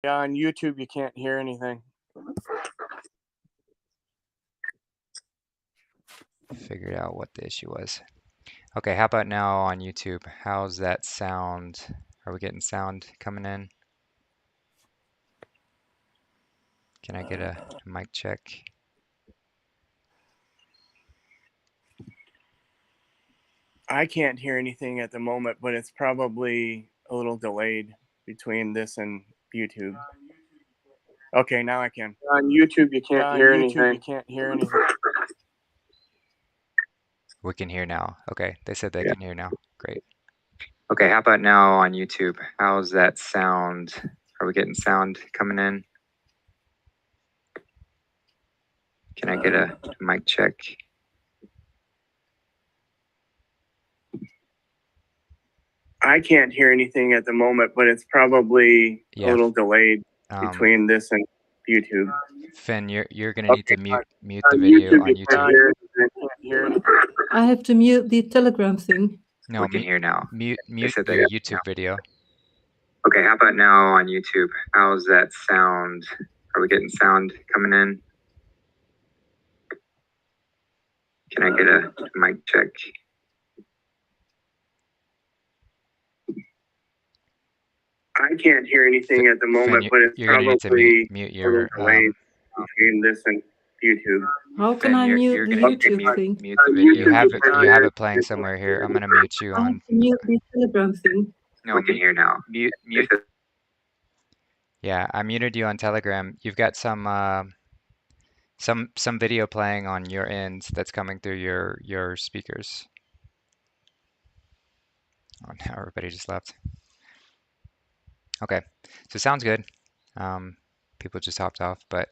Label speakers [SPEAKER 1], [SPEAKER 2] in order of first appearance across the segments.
[SPEAKER 1] Yeah, on YouTube you can't hear anything.
[SPEAKER 2] Figured out what the issue was. Okay, how about now on YouTube? How's that sound? Are we getting sound coming in? Can I get a mic check?
[SPEAKER 1] I can't hear anything at the moment, but it's probably a little delayed between this and YouTube. Okay, now I can.
[SPEAKER 3] On YouTube, you can't
[SPEAKER 1] Yeah, on
[SPEAKER 3] hear
[SPEAKER 1] YouTube you
[SPEAKER 3] anything.
[SPEAKER 1] can't hear anything.
[SPEAKER 2] We can hear now. Okay, they said they
[SPEAKER 3] Yeah.
[SPEAKER 2] can hear now. Great. Okay, how about now on YouTube? How's that sound? Are we getting sound coming in? Can I get a mic check?
[SPEAKER 1] I can't hear anything at the moment, but it's probably a little delayed between this and YouTube.
[SPEAKER 2] Finn, you're gonna need to mute the
[SPEAKER 3] On
[SPEAKER 2] video
[SPEAKER 3] YouTube,
[SPEAKER 2] on
[SPEAKER 3] you can't
[SPEAKER 2] YouTube.
[SPEAKER 3] hear anything.
[SPEAKER 4] I have to mute the Telegram thing.
[SPEAKER 2] No,
[SPEAKER 3] We can hear now.
[SPEAKER 2] mute
[SPEAKER 3] said
[SPEAKER 2] the
[SPEAKER 3] they-
[SPEAKER 2] YouTube video.
[SPEAKER 3] Okay, how about now on YouTube? How's that sound? Are we getting sound coming in? Can I get a mic check?
[SPEAKER 1] I can't hear anything at the moment, but it's
[SPEAKER 2] You're gonna need to
[SPEAKER 1] probably
[SPEAKER 2] mute
[SPEAKER 1] a
[SPEAKER 2] your
[SPEAKER 1] little delayed between this and YouTube.
[SPEAKER 4] How can
[SPEAKER 2] Finn,
[SPEAKER 4] I mute
[SPEAKER 2] you're
[SPEAKER 4] the
[SPEAKER 2] gonna need to
[SPEAKER 4] YouTube thing?
[SPEAKER 2] mute the video. You have it playing somewhere here. I'm gonna mute you
[SPEAKER 4] I have
[SPEAKER 2] on.
[SPEAKER 4] to mute the Telegram thing.
[SPEAKER 2] No,
[SPEAKER 3] We can hear now.
[SPEAKER 2] mute. Yeah, I muted you on Telegram. You've got some video playing on your end that's coming through your speakers. Oh, now everybody just left. Okay, so sounds good. People just hopped off, but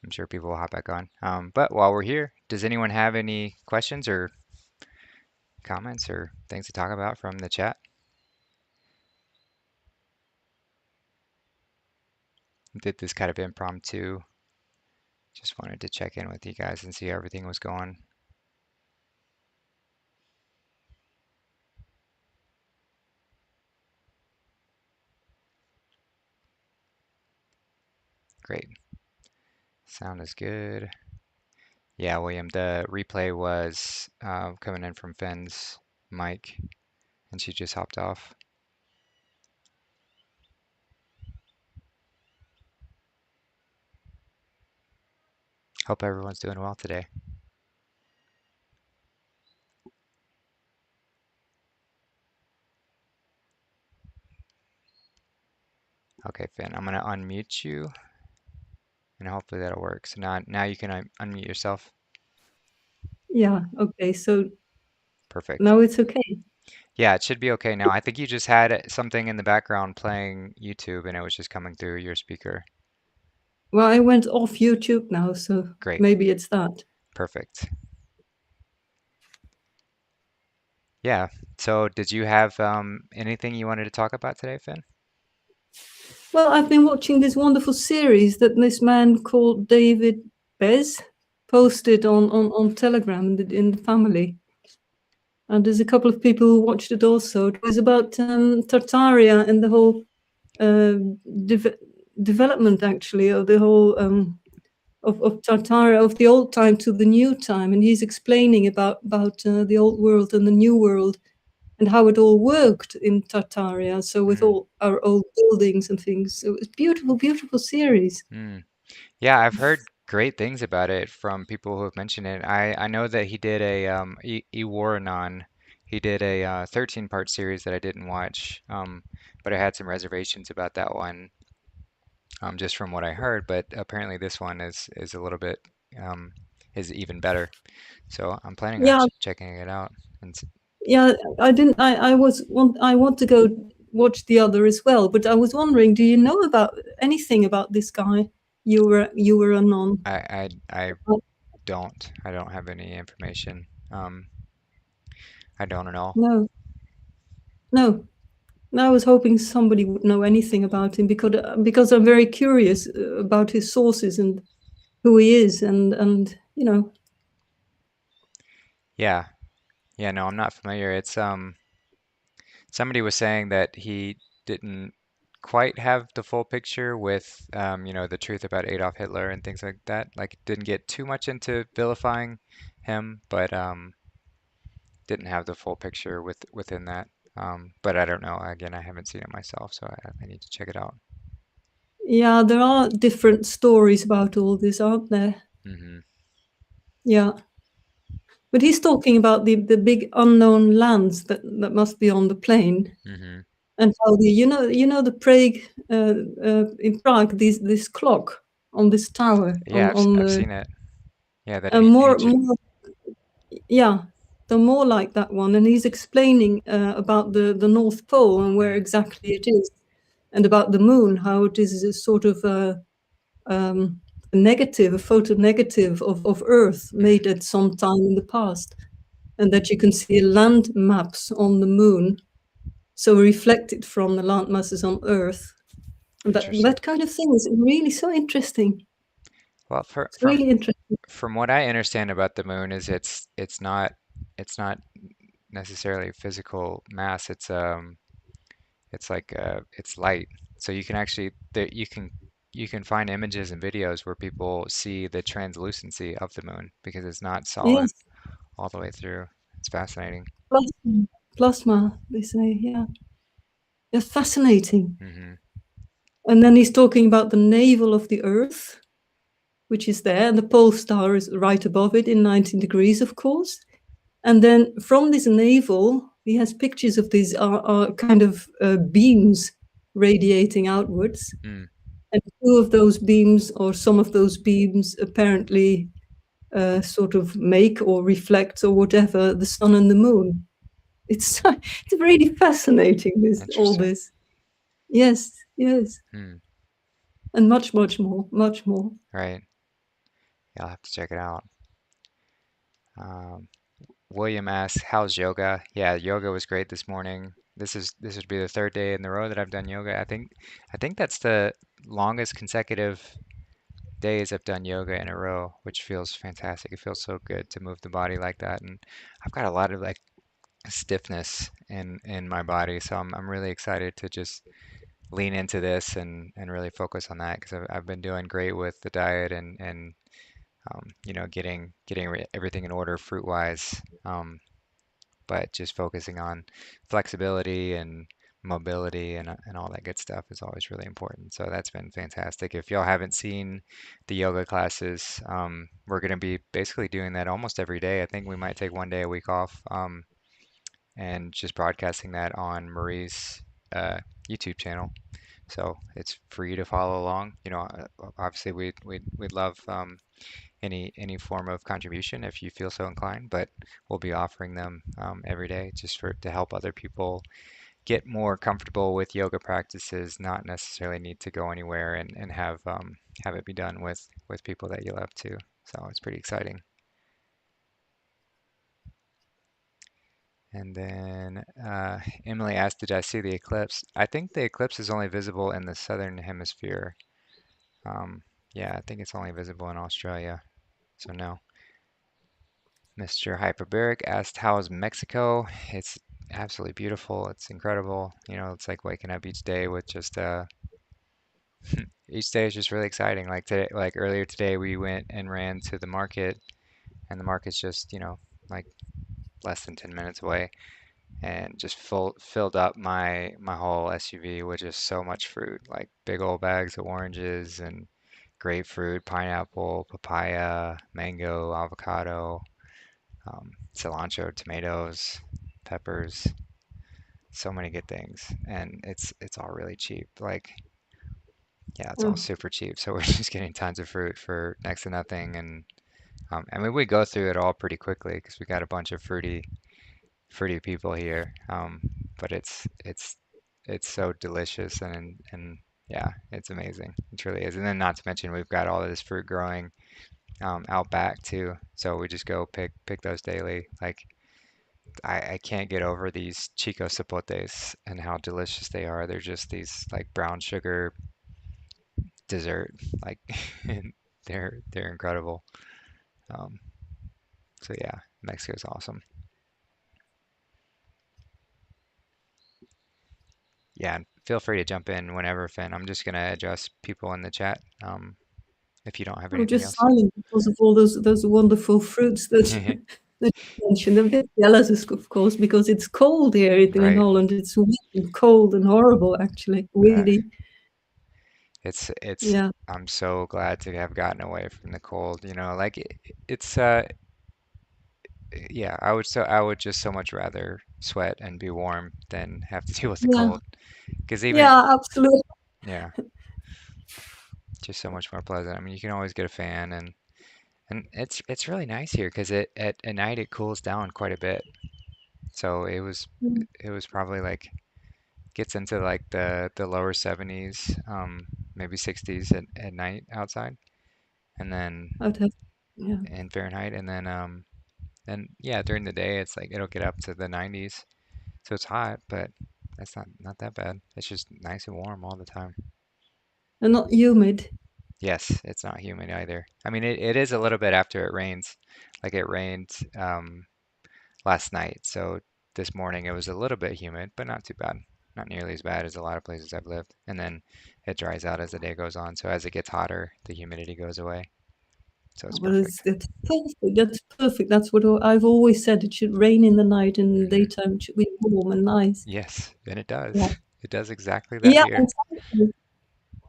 [SPEAKER 2] I'm sure people will hop back on. But while we're here, does anyone have any questions or comments or things to talk about from the chat? Did this kind of impromptu. Just wanted to check in with you guys and see how everything was going. Great. Sound is good. Yeah, William, the replay was coming in from Finn's mic, and she just hopped off. Hope everyone's doing well today. Okay, Finn, I'm gonna unmute you, and hopefully that'll work. So now you can unmute yourself.
[SPEAKER 4] Yeah, okay, so
[SPEAKER 2] Perfect.
[SPEAKER 4] now it's okay.
[SPEAKER 2] Yeah, it should be okay now. I think you just had something in the background playing YouTube, and it was just coming through your speaker.
[SPEAKER 4] Well, I went off YouTube now, so
[SPEAKER 2] Great.
[SPEAKER 4] maybe it's that.
[SPEAKER 2] Perfect. Yeah, so did you have anything you wanted to talk about today, Finn?
[SPEAKER 4] Well, I've been watching this wonderful series that this man called David Bez posted on Telegram in the family. And there's a couple of people who watched it also. It was about Tartaria and the whole development, actually, of the whole of Tartaria, of the old time to the new time. And he's explaining about the old world and the new world and how it all worked in Tartaria. So with all our old buildings and things. So it's beautiful, beautiful series.
[SPEAKER 2] Yeah, I've heard great things about it from people who have mentioned it. I know that he did a Iwaranon. He did a 13-part series that I didn't watch, but I had some reservations about that one, just from what I heard. But apparently this one is a little bit is even better. So I'm planning on checking it out. And
[SPEAKER 4] yeah, I want to go watch the other as well, but I was wondering, do you know about anything about this guy? You were unknown.
[SPEAKER 2] I don't have any information. I don't know.
[SPEAKER 4] No. I was hoping somebody would know anything about him because I'm very curious about his sources and who he is and you know.
[SPEAKER 2] Yeah. Yeah, no, I'm not familiar. It's somebody was saying that he didn't quite have the full picture with, the truth about Adolf Hitler and things like that. Like, didn't get too much into vilifying him, but didn't have the full picture within that. But I don't know. Again, I haven't seen it myself, so I need to check it out.
[SPEAKER 4] Yeah, there are different stories about all this, aren't there?
[SPEAKER 2] Hmm.
[SPEAKER 4] Yeah. But he's talking about the big unknown lands that must be on the plane,
[SPEAKER 2] Hmm.
[SPEAKER 4] and how the Prague in Prague, this clock on this tower
[SPEAKER 2] Yeah,
[SPEAKER 4] on
[SPEAKER 2] I've
[SPEAKER 4] the
[SPEAKER 2] seen it. Yeah, that
[SPEAKER 4] more
[SPEAKER 2] ancient.
[SPEAKER 4] yeah, the more like that one, and he's explaining about the North Pole and where
[SPEAKER 2] Mm,
[SPEAKER 4] exactly it is, and about the moon, how it is a sort of a negative, a photo negative of Earth made
[SPEAKER 2] mm,
[SPEAKER 4] at some time in the past, and that you can see land maps on the moon, so reflected from the land masses on Earth. And
[SPEAKER 2] interesting.
[SPEAKER 4] that kind of thing is really so interesting.
[SPEAKER 2] Well,
[SPEAKER 4] It's really interesting.
[SPEAKER 2] from what I understand about the moon is it's not necessarily physical mass. It's like it's light. So you can actually that you can find images and videos where people see the translucency of the moon because it's not solid
[SPEAKER 4] Yes,
[SPEAKER 2] all the way through. It's fascinating.
[SPEAKER 4] plasma, plasma, they say. Yeah, it's fascinating.
[SPEAKER 2] Hmm.
[SPEAKER 4] And then he's talking about the navel of the Earth, which is there, and the pole star is right above it in 19 degrees, of course. And then from this navel, he has pictures of these kind of beams radiating outwards.
[SPEAKER 2] Mm,
[SPEAKER 4] And two of those beams, or some of those beams, apparently sort of make or reflect or whatever the sun and the moon. It's really fascinating. All
[SPEAKER 2] interesting.
[SPEAKER 4] this. Yes, yes,
[SPEAKER 2] Hmm.
[SPEAKER 4] and much, much more, much more.
[SPEAKER 2] Right. Yeah, I'll have to check it out. Um, William asks, "How's yoga?" Yeah, yoga was great this morning. This would be the third day in the row that I've done yoga. I think that's the longest consecutive days I've done yoga in a row, which feels fantastic. It feels so good to move the body like that, and I've got a lot of like stiffness in my body, so I'm really excited to just lean into this and really focus on that because I've been doing great with the diet and getting everything in order fruit wise. But just focusing on flexibility and mobility and all that good stuff is always really important. So that's been fantastic. If y'all haven't seen the yoga classes, we're going to be basically doing that almost every day. I think we might take one day a week off, and just broadcasting that on Marie's YouTube channel. So it's for you to follow along. Obviously we'd love any form of contribution if you feel so inclined, but we'll be offering them every day just for to help other people get more comfortable with yoga practices, not necessarily need to go anywhere and have it be done with people that you love too. So it's pretty exciting. And then Emily asked, "Did I see the eclipse?" I think the eclipse is only visible in the southern hemisphere. Um, yeah, I think it's only visible in Australia. So no. Mr. Hyperbaric asked, "How is Mexico?" It's absolutely beautiful. It's incredible. It's like waking up each day with just each day is just really exciting. Like today, like earlier today, we went and ran to the market, and the market's just, like less than 10 minutes away, and just filled up my whole SUV with just so much fruit, like big old bags of oranges and grapefruit, pineapple, papaya, mango, avocado, cilantro, tomatoes, peppers, so many good things, and it's all really cheap. Like, yeah, it's all
[SPEAKER 4] Oh,
[SPEAKER 2] super cheap. So we're just getting tons of fruit for next to nothing, and I mean we go through it all pretty quickly because we got a bunch of fruity people here. But it's so delicious and yeah, it's amazing. It really is. And then not to mention we've got all of this fruit growing out back too. So we just go pick those daily. Like I can't get over these Chico Sapotes and how delicious they are. They're just these like brown sugar dessert. Like they're incredible. Um, so yeah, Mexico's awesome. yeah, feel free to jump in whenever, Finn. I'm just gonna address people in the chat. If you don't have
[SPEAKER 4] I'm
[SPEAKER 2] anything
[SPEAKER 4] just
[SPEAKER 2] else.
[SPEAKER 4] silent because of all those wonderful fruits that that you mentioned. I'm a bit jealous, of course, because it's cold here in
[SPEAKER 2] Right.
[SPEAKER 4] Holland. It's windy, cold, and horrible, actually. Windy.
[SPEAKER 2] It's
[SPEAKER 4] Yeah.
[SPEAKER 2] I'm so glad to have gotten away from the cold, like it's yeah, I would just so much rather sweat and be warm than have to deal with the
[SPEAKER 4] Yeah.
[SPEAKER 2] cold. Because even
[SPEAKER 4] Yeah, absolutely.
[SPEAKER 2] yeah, just so much more pleasant. I mean, you can always get a fan and it's really nice here because at night it cools down quite a bit. So
[SPEAKER 4] Mm,
[SPEAKER 2] it was probably like gets into like the lower 70s, maybe 60s at night outside, and then
[SPEAKER 4] I'd have, yeah.
[SPEAKER 2] in Fahrenheit, and yeah, during the day it's like it'll get up to the 90s, so it's hot, but that's not that bad. It's just nice and warm all the time.
[SPEAKER 4] And not humid.
[SPEAKER 2] Yes, it's not humid either. I mean, it is a little bit after it rains. Like it rained last night, so this morning it was a little bit humid, but not too bad. Not nearly as bad as a lot of places I've lived. And then it dries out as the day goes on. So as it gets hotter, the humidity goes away. So it's
[SPEAKER 4] Well,
[SPEAKER 2] perfect.
[SPEAKER 4] it's perfect. That's perfect. That's what I've always said. It should rain in the night, and in the
[SPEAKER 2] Hmm.
[SPEAKER 4] daytime it should be warm and nice.
[SPEAKER 2] Yes, and it does.
[SPEAKER 4] Yeah.
[SPEAKER 2] It does exactly that
[SPEAKER 4] Yeah,
[SPEAKER 2] here.
[SPEAKER 4] exactly.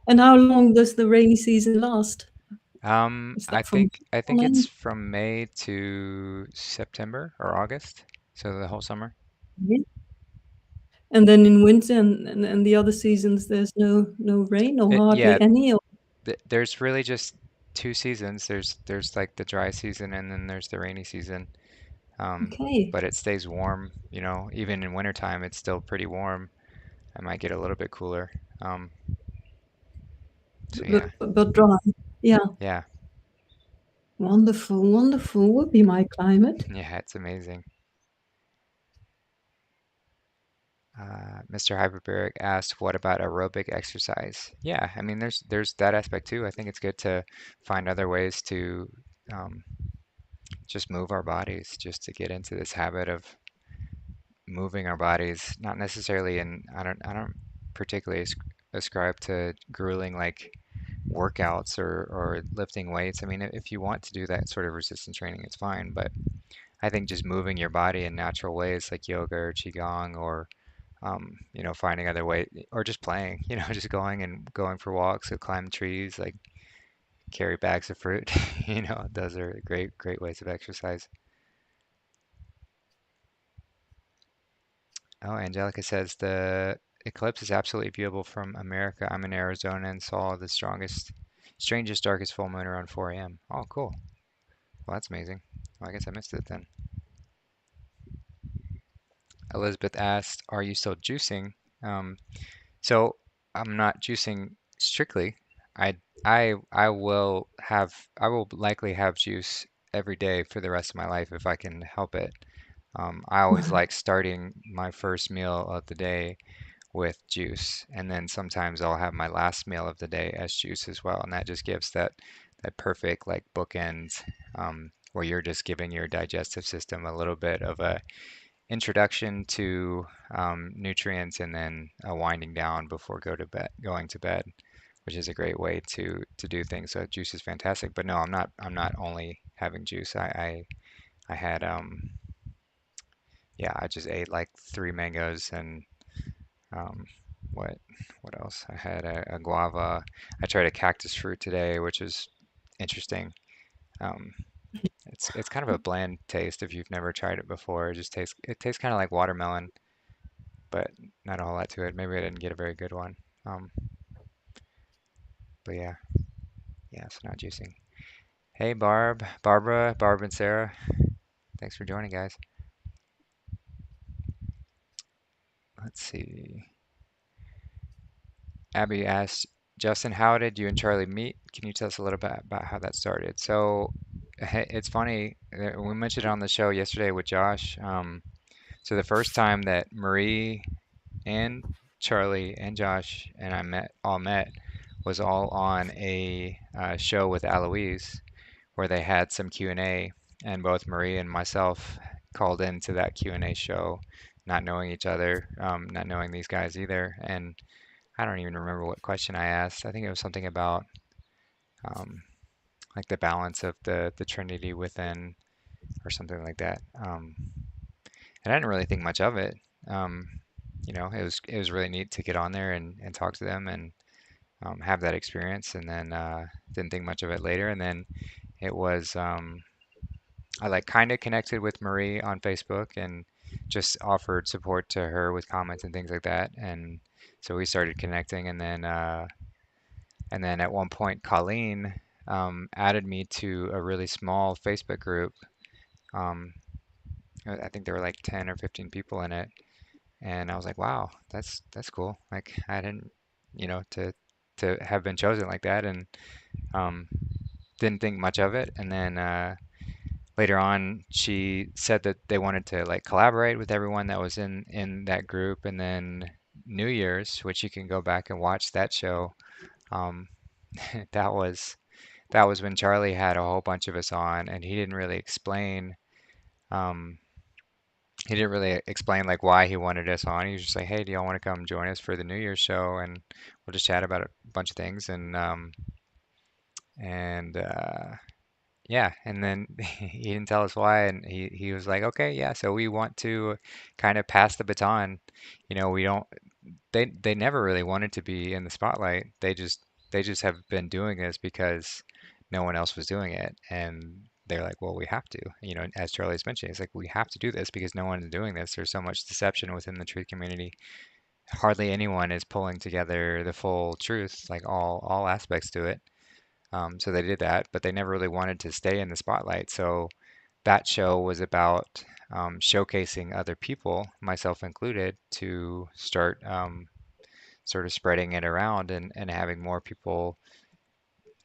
[SPEAKER 4] And how long does the rainy season last? Is that from
[SPEAKER 2] I think it's
[SPEAKER 4] on
[SPEAKER 2] from May to September or August, so the whole summer.
[SPEAKER 4] end? And then in winter and the other seasons, there's no rain or
[SPEAKER 2] Yeah,
[SPEAKER 4] hardly any. Or,
[SPEAKER 2] there's really just two seasons. There's like the dry season and then there's the rainy season.
[SPEAKER 4] okay,
[SPEAKER 2] But it stays warm, even in wintertime, it's still pretty warm. I might get a little bit cooler. Um, so yeah,
[SPEAKER 4] but dry. Yeah,
[SPEAKER 2] yeah,
[SPEAKER 4] wonderful, wonderful. Would be my climate.
[SPEAKER 2] yeah, it's amazing. Mr. Hyperbaric asked, "What about aerobic exercise?" Yeah, I mean, there's that aspect too. I think it's good to find other ways to um, just move our bodies, just to get into this habit of moving our bodies. Not necessarily, and I don't particularly ascribe to grueling like workouts or lifting weights. I mean, if you want to do that sort of resistance training, it's fine. But I think just moving your body in natural ways like yoga or qigong or finding other ways or just playing, just going for walks or climb trees, like carry bags of fruit, those are great ways of exercise. Oh, Angelica says the eclipse is absolutely viewable from America. I'm in Arizona and saw the strangest, darkest full moon around 4 a.m. Oh, cool. Well, that's amazing. Well, I guess I missed it then. Elizabeth asked, "Are you still juicing?" Um, so I'm not juicing strictly. I will likely have juice every day for the rest of my life if I can help it. I always like starting my first meal of the day with juice, and then sometimes I'll have my last meal of the day as juice as well, and that just gives that perfect like bookend where you're just giving your digestive system a little bit of a introduction to nutrients and then a winding down before going to bed, which is a great way to do things. So juice is fantastic. But no, I'm not only having juice. I had yeah, I just ate like 3 mangoes and um, what what else? I had a guava. I tried a cactus fruit today, which is interesting. Um, it's kind of a bland taste if you've never tried it before. It tastes kind of like watermelon, but not a whole lot to it. Maybe I didn't get a very good one. Um, but yeah, yeah, so not juicing. Hey Barb and Sarah, thanks for joining, guys. Let's see. Abby asked, Justin, how did you and Charlie meet? Can you tell us a little bit about how that started? So it's funny, we mentioned it on the show yesterday with Josh. So the first time that Marie and Charlie and Josh and all met was all on a show with Aloise where they had some Q&A, and both Marie and myself called into that Q&A show not knowing each other, not knowing these guys either. And I don't even remember what question I asked. I think it was something about um, like the balance of the Trinity within, or something like that. And I didn't really think much of it. Um, it was really neat to get on there and talk to them and have that experience, and then didn't think much of it later. And then it was I like kind of connected with Marie on Facebook and just offered support to her with comments and things like that. And so we started connecting, and then at one point, Colleen added me to a really small Facebook group. Um, I think there were like 10 or 15 people in it, and I was like, wow, that's cool. Like I didn't, to have been chosen like that, and um, didn't think much of it. And then later on, she said that they wanted to like collaborate with everyone that was in that group, and then New Year's, which you can go back and watch that show. Um, that was that was when Charlie had a whole bunch of us on, and um, he didn't really explain like why he wanted us on. He was just like, "Hey, do y'all want to come join us for the New Year's show?" And we'll just chat about a bunch of things. And yeah, and then he didn't tell us why, and he was like, "Okay, yeah, so we want to kind of pass the baton. We don't. They never really wanted to be in the spotlight. They just have been doing this because no one else was doing it, and they're like, well, we have to. As Charlie's mentioned, it's like we have to do this because no one's doing this. There's so much deception within the truth community. Hardly anyone is pulling together the full truth, like all aspects to it. So they did that, but they never really wanted to stay in the spotlight. So that show was about showcasing other people, myself included, to start sort of spreading it around and having more people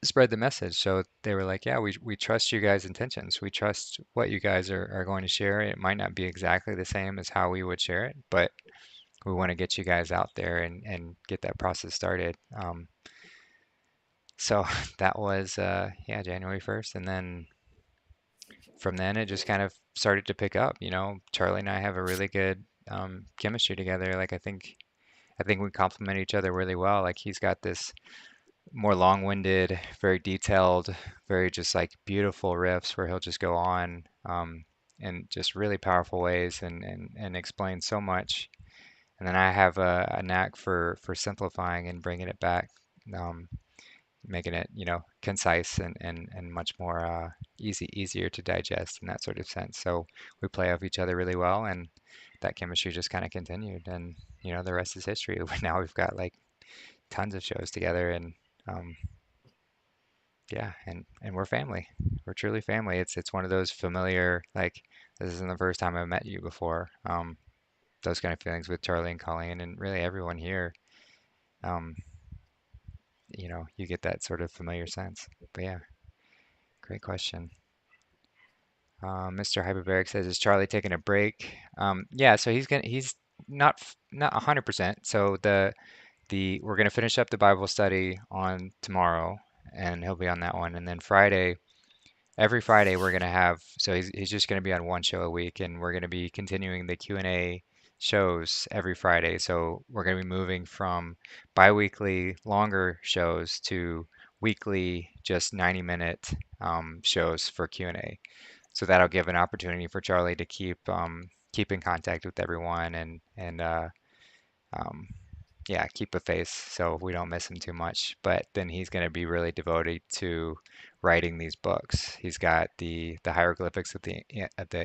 [SPEAKER 2] spread the message. So they were like, yeah, we trust you guys' intentions. We trust what you guys are going to share. It might not be exactly the same as how we would share it, but we want to get you guys out there and get that process started. So that was, yeah, January 1st. And then from then it just kind of started to pick up. Charlie and I have a really good chemistry together. Like I think we complement each other really well. Like he's got this more long-winded, very detailed, very just like beautiful riffs where he'll just go on in just really powerful ways and explain so much. And then I have a knack for simplifying and bringing it back, um, making it, concise and much more easier to digest in that sort of sense. So we play off each other really well, and that chemistry just kind of continued. And the rest is history. Now we've got like tons of shows together, and um, yeah, and we're family. We're truly family. It's one of those familiar, like this isn't the first time I've met you before. Those kind of feelings with Charlie and Colleen and really everyone here. Um, you get that sort of familiar sense. But yeah, great question. Mr. Hyperbaric says, "Is Charlie taking a break?" Yeah, so he's not 100%. So the we're gonna finish up the Bible study on tomorrow, and he'll be on that one, and then every Friday we're gonna have, so he's just gonna be on one show a week, and we're gonna be continuing the Q&A shows every Friday. So we're gonna be moving from bi-weekly longer shows to weekly, just 90-minute shows for Q&A. So that'll give an opportunity for Charlie to keep in contact with everyone and um, yeah, keep a face so we don't miss him too much. But then he's going to be really devoted to writing these books. He's got the hieroglyphics of the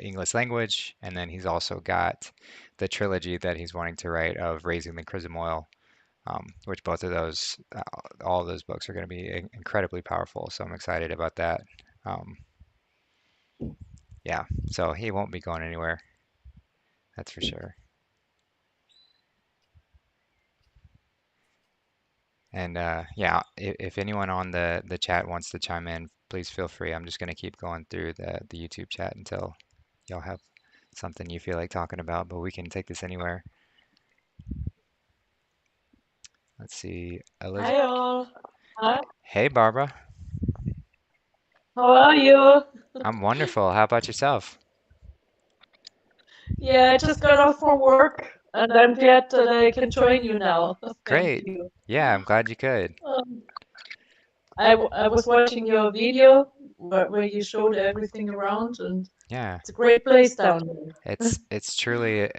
[SPEAKER 2] English language, and then he's also got the trilogy that he's wanting to write of Raising the Chrism Oil, which both of those, all of those books are going to be incredibly powerful. So I'm excited about that. Um, yeah, so he won't be going anywhere, that's for sure. And yeah, if anyone on the chat wants to chime in, please feel free. I'm just going to keep going through the YouTube chat until y'all have something you feel like talking about, but we can take this anywhere. Let's see, Elizabeth.
[SPEAKER 5] Hi all. Hi.
[SPEAKER 2] Hey, Barbara.
[SPEAKER 5] How are you?
[SPEAKER 2] I'm wonderful. How about yourself?
[SPEAKER 5] Yeah, I just got off from work, and I'm glad that I can join you now. Thank
[SPEAKER 2] Great.
[SPEAKER 5] you.
[SPEAKER 2] Yeah, I'm glad you could.
[SPEAKER 5] Um, I was watching your video where you showed everything around, and
[SPEAKER 2] Yeah.
[SPEAKER 5] it's a great place down there.
[SPEAKER 2] It's truly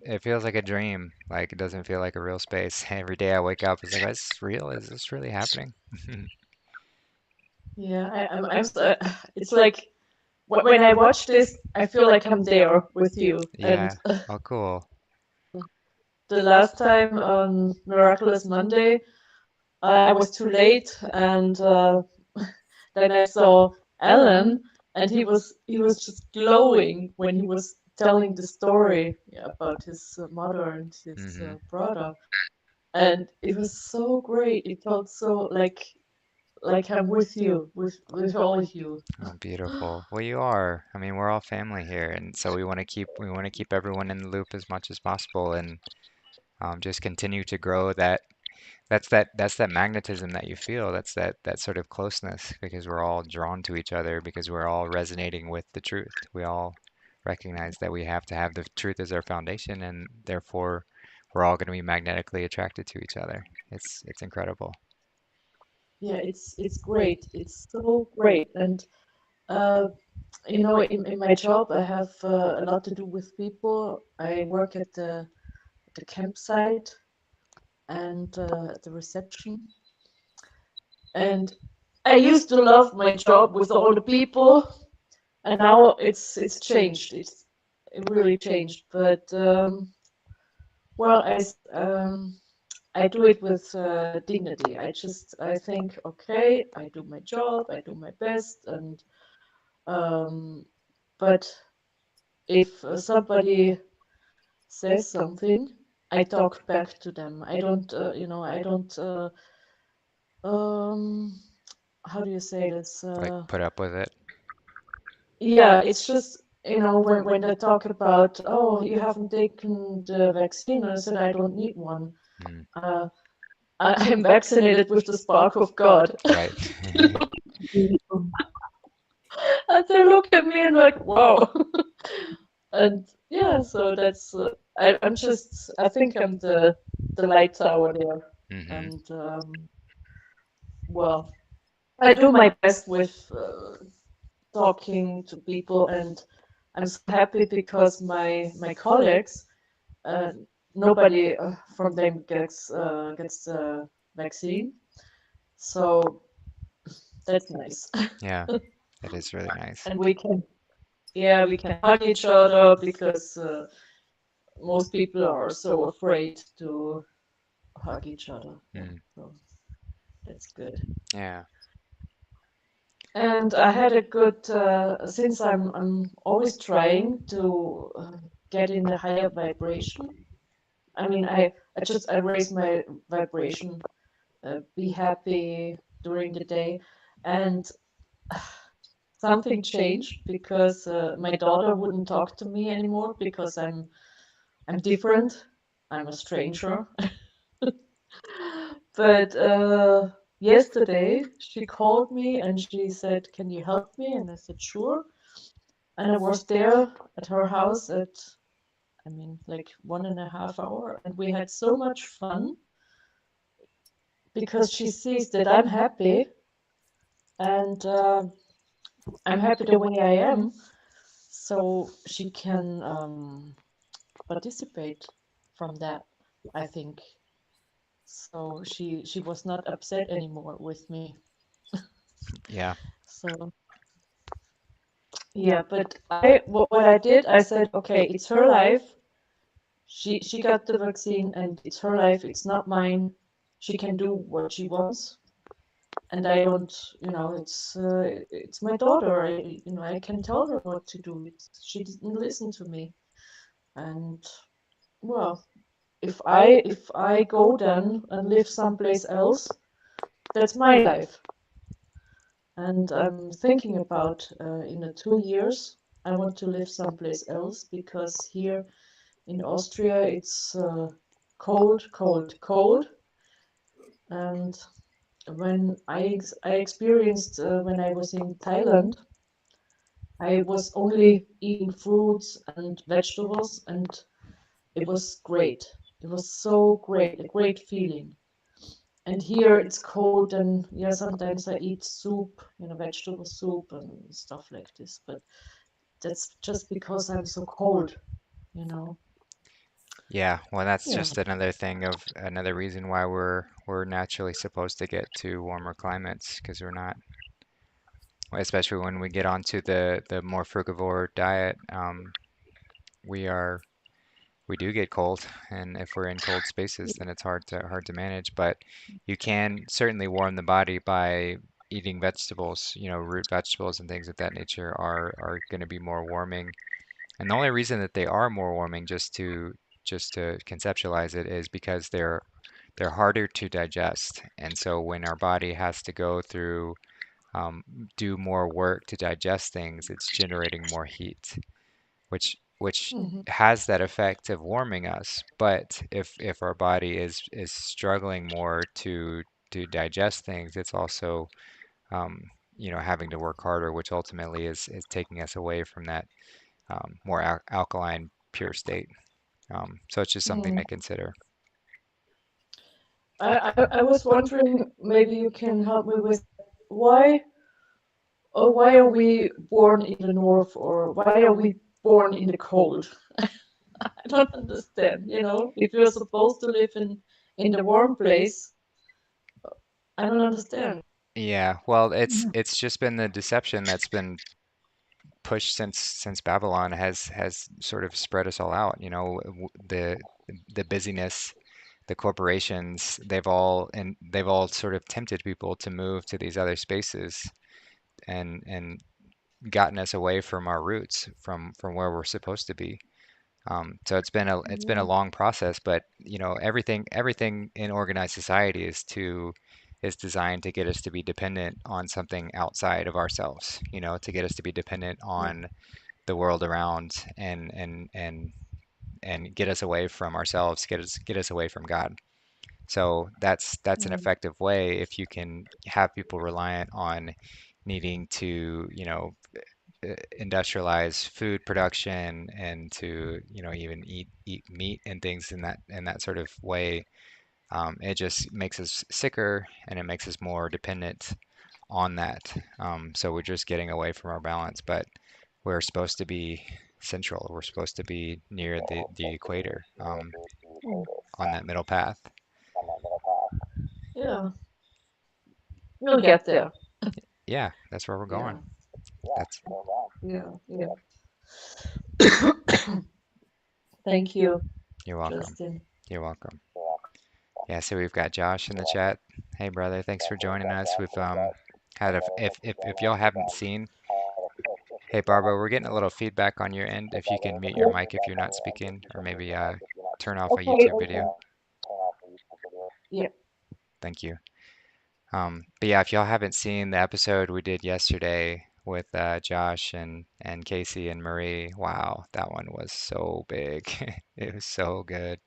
[SPEAKER 2] it feels like a dream. Like it doesn't feel like a real space. Every day I wake up, it's like, is this real? Is this really happening?
[SPEAKER 5] Yeah, it's like when I watch this, I feel like I'm there with you. And
[SPEAKER 2] Yeah. Oh, cool.
[SPEAKER 5] the last time on Miraculous Monday, I was too late, and then I saw Alan, and he was just glowing when he was telling the story, yeah, about his mother and his
[SPEAKER 2] Hmm.
[SPEAKER 5] brother, and it was so great. It felt so like I'm with you, with all of you.
[SPEAKER 2] Oh, beautiful. Well, you are. I mean, we're all family here, and so we want to keep everyone in the loop as much as possible, and just continue to grow that. That's that magnetism that you feel. That's that sort of closeness because we're all drawn to each other because we're all resonating with the truth. We all recognize that we have to have the truth as our foundation, and therefore we're all going to be magnetically attracted to each other. It's incredible.
[SPEAKER 5] Yeah, it's great. It's so great. And uh, in my job, I have a lot to do with people. I work at the campsite and at the reception. And I used to love my job with all the people, and now it's changed. It really changed. But well, I do it with dignity. I think, okay, I do my job, I do my best, and um, but if somebody says something, I talk back to them. I don't, I don't. Um, how do you say this?
[SPEAKER 2] Like put up with it.
[SPEAKER 5] Yeah, it's just, when they talk about, oh, you haven't taken the vaccine, I said I don't need one.
[SPEAKER 2] Mm,
[SPEAKER 5] Uh, I'm vaccinated with the spark of God.
[SPEAKER 2] right.
[SPEAKER 4] Beautiful.
[SPEAKER 5] And they look at me and like, wow. And yeah, so that's I think I'm the light tower there.
[SPEAKER 2] Hmm.
[SPEAKER 5] And well, I do my best with talking to people, and I'm so happy because my colleagues, uh, nobody from them gets the vaccine, so that's nice.
[SPEAKER 2] Yeah, that is really nice.
[SPEAKER 5] And we can hug each other because most people are so afraid to hug each other. Yeah,
[SPEAKER 2] Mm,
[SPEAKER 5] so that's good.
[SPEAKER 2] yeah.
[SPEAKER 5] And I had a good since I'm always trying to get in a higher vibration. I mean, I raise my vibration, be happy during the day, and something changed because my daughter wouldn't talk to me anymore because I'm different. I'm a stranger. But yesterday she called me and she said, "Can you help me?" And I said, "Sure." And I was there at her house like 1.5 hours, and we had so much fun because she sees that I'm happy and I'm happy the way I am, so she can participate from that, I think. So she was not upset anymore with me.
[SPEAKER 2] Yeah.
[SPEAKER 5] So yeah, but what I did, I said, okay, it's her life. She got the vaccine and it's her life. It's not mine. She can do what she wants, and I don't, it's my daughter. I can tell her what to do. She didn't listen to me, and well, if I go then and live someplace else, that's my life. And I'm thinking about in 2 years, I want to live someplace else because here in Austria it's cold, cold, cold. And when I experienced when I was in Thailand, I was only eating fruits and vegetables, and it was great. It was so great, a great feeling. And here it's cold, and yeah, sometimes I eat soup, vegetable soup and stuff like this. But that's just because I'm so cold, you know.
[SPEAKER 2] Yeah, well, that's
[SPEAKER 5] Yeah.
[SPEAKER 2] just another reason why we're naturally supposed to get to warmer climates because we're not, especially when we get onto the more frugivore diet, we are we do get cold, and if we're in cold spaces, then it's hard to manage. But you can certainly warm the body by eating vegetables, root vegetables and things of that nature are going to be more warming. And the only reason that they are more warming, just to conceptualize it, is because they're harder to digest. And so when our body has to go through do more work to digest things, it's generating more heat, which
[SPEAKER 5] Hmm.
[SPEAKER 2] has that effect of warming us. But if our body is struggling more to digest things, it's also having to work harder, which ultimately is taking us away from that more alkaline, pure state. So it's just something to consider.
[SPEAKER 5] I was wondering, maybe you can help me with why, or why are we born in the north, or why are we born in the cold? I don't understand, if you're supposed to live in the warm place, I don't understand.
[SPEAKER 2] Yeah, well, it's
[SPEAKER 4] Yeah.
[SPEAKER 2] it's just been the deception that's been pushed since Babylon has sort of spread us all out. The busyness, the corporations, they've all sort of tempted people to move to these other spaces and gotten us away from our roots, from where we're supposed to be. So it's been a
[SPEAKER 5] Yeah.
[SPEAKER 2] long process, but everything in organized society is designed to get us to be dependent on something outside of ourselves, to get us to be dependent
[SPEAKER 5] Yeah.
[SPEAKER 2] on the world around and get us away from ourselves, get us away from God. So that's an
[SPEAKER 5] Mm.
[SPEAKER 2] effective way if you can have people reliant on needing to, industrialize food production and to, even eat meat and things in that sort of way. It just makes us sicker and it makes us more dependent on that. So we're just getting away from our balance, but we're supposed to be central. We're supposed to be near the equator,
[SPEAKER 5] Mm.
[SPEAKER 2] on that middle path.
[SPEAKER 5] Yeah, we'll get there.
[SPEAKER 2] Yeah, that's where we're going.
[SPEAKER 5] Yeah,
[SPEAKER 2] That's
[SPEAKER 5] yeah, yeah. Thank you,
[SPEAKER 2] You're welcome.
[SPEAKER 5] Justin.
[SPEAKER 2] You're welcome. Yeah, so we've got Josh in the chat. Hey, brother, thanks for joining us. We've had a if y'all haven't seen. Hey, Barbara, we're getting a little feedback on your end. If you can mute your mic if you're not speaking, or maybe turn off a
[SPEAKER 5] Okay,
[SPEAKER 2] YouTube video.
[SPEAKER 5] yeah.
[SPEAKER 2] Thank you. But yeah, if y'all haven't seen the episode we did yesterday with Josh and Casey and Marie, wow, that one was so big. It was so good.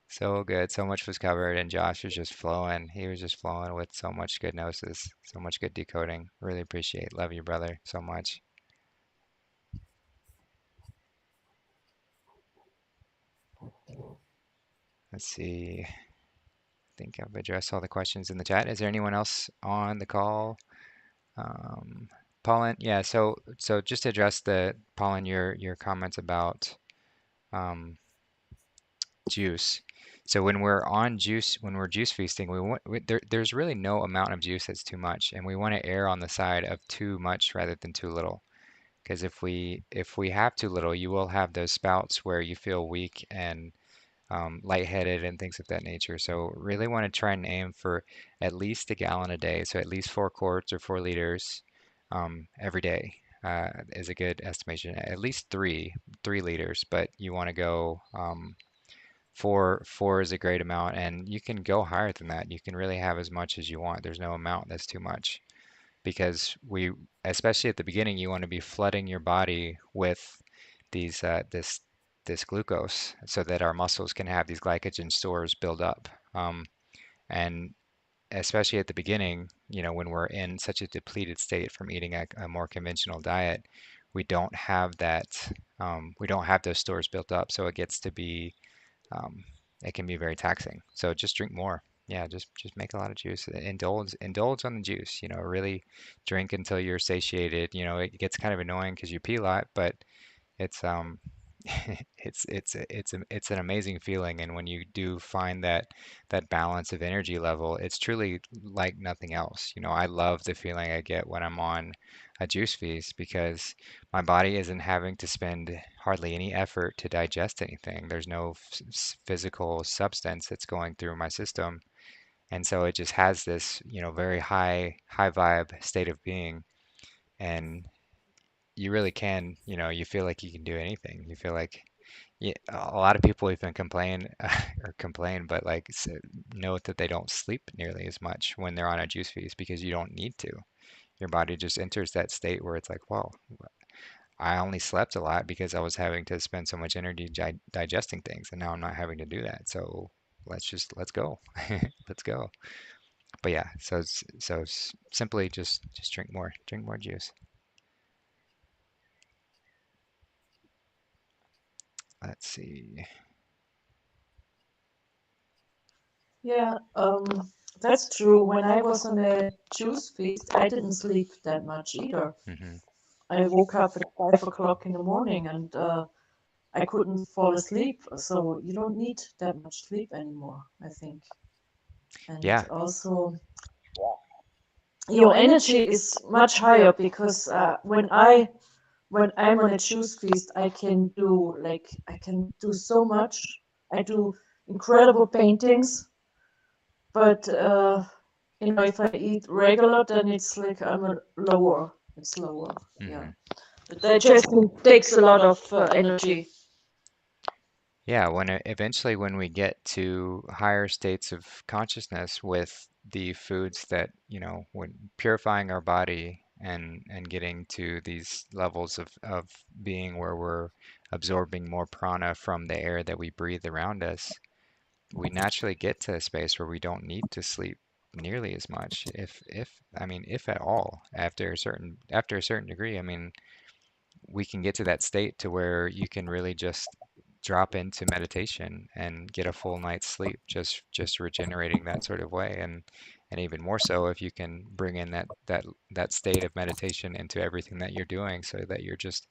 [SPEAKER 2] So good. So much was covered, and Josh was just flowing. He was just flowing with so much good gnosis, so much good decoding. Really appreciate. Love you, brother, so much. Let's see. I think I've addressed all the questions in the chat. Is there anyone else on the call? Um, Paulin, yeah. So just to address Paulin, your comments about um, juice. So when we're juice feasting, there's really no amount of juice that's too much, and we want to err on the side of too much rather than too little. Because if we have too little, you will have those spouts where you feel weak and lightheaded and things of that nature. So really want to try and aim for at least a gallon a day. So at least 4 quarts or 4 liters every day is a good estimation. At least 3 liters, but you want to go. Four is a great amount, and you can go higher than that. You can really have as much as you want. There's no amount that's too much because especially at the beginning, you want to be flooding your body with this glucose so that our muscles can have these glycogen stores build up. And especially at the beginning, when we're in such a depleted state from eating a more conventional diet, we don't have that, we don't have those stores built up, so it gets to be, um, it can be very taxing. So just drink more. Yeah, just make a lot of juice. Indulge on the juice. Really drink until you're satiated. It gets kind of annoying because you pee a lot, but it's it's an amazing feeling, and when you do find that balance of energy level, it's truly like nothing else. I love the feeling I get when I'm on a juice feast because my body isn't having to spend hardly any effort to digest anything. There's no physical substance that's going through my system, and so it just has this, very high vibe state of being, and you really can, you feel like you can do anything. You feel like, yeah, a lot of people even complain or complain, but like note that they don't sleep nearly as much when they're on a juice feast because you don't need to. Your body just enters that state where it's like, well, I only slept a lot because I was having to spend so much energy digesting things, and now I'm not having to do that. So let's go, let's go. But yeah, simply just drink more juice. Let's see.
[SPEAKER 5] Yeah, that's true. When I was on a juice feast, I didn't sleep that much either.
[SPEAKER 2] Hmm.
[SPEAKER 5] I woke up at 5 o'clock in the morning and I couldn't fall asleep. So you don't need that much sleep anymore, I think. And
[SPEAKER 2] Yeah.
[SPEAKER 5] also, your energy is much higher because when I'm on a juice feast, I can do so much. I do incredible paintings, but if I eat regular, then it's like I'm a lower. It's lower. Yeah,
[SPEAKER 2] Hmm.
[SPEAKER 5] the digestion takes a lot of energy.
[SPEAKER 2] Yeah, eventually when we get to higher states of consciousness with the foods that, when purifying our body and getting to these levels of being where we're absorbing more prana from the air that we breathe around us, we naturally get to a space where we don't need to sleep nearly as much, if at all, after a certain degree. I mean, we can get to that state to where you can really just drop into meditation and get a full night's sleep, just regenerating that sort of way. And even more so if you can bring in that state of meditation into everything that you're doing, so that you're just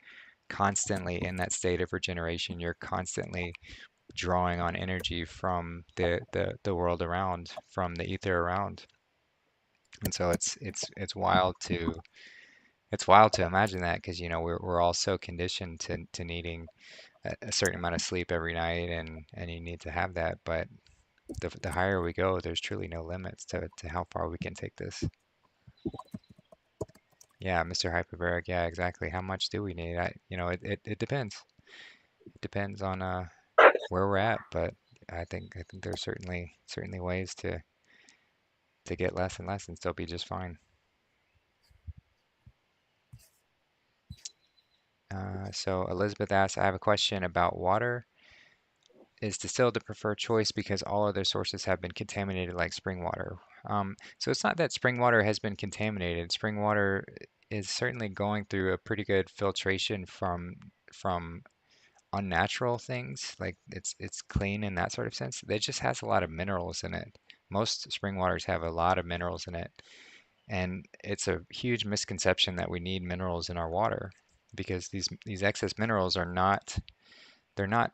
[SPEAKER 2] constantly in that state of regeneration. You're constantly drawing on energy from the world around, from the ether around. And so it's wild to imagine that, because we're all so conditioned to needing a certain amount of sleep every night, and you need to have that. But the higher we go, there's truly no limits to how far we can take this. Yeah, Mr. Hyperbaric. Yeah, exactly. How much do we need? It depends. It depends on where we're at, but I think there's certainly ways to get less and less and still be just fine. So Elizabeth asks, I have a question about water. Is distilled the preferred choice because all other sources have been contaminated, like spring water? So it's not that spring water has been contaminated. Spring water is certainly going through a pretty good filtration from unnatural things. Like it's clean in that sort of sense. It just has a lot of minerals in it. Most spring waters have a lot of minerals in it, and it's a huge misconception that we need minerals in our water, because these excess minerals are not they're not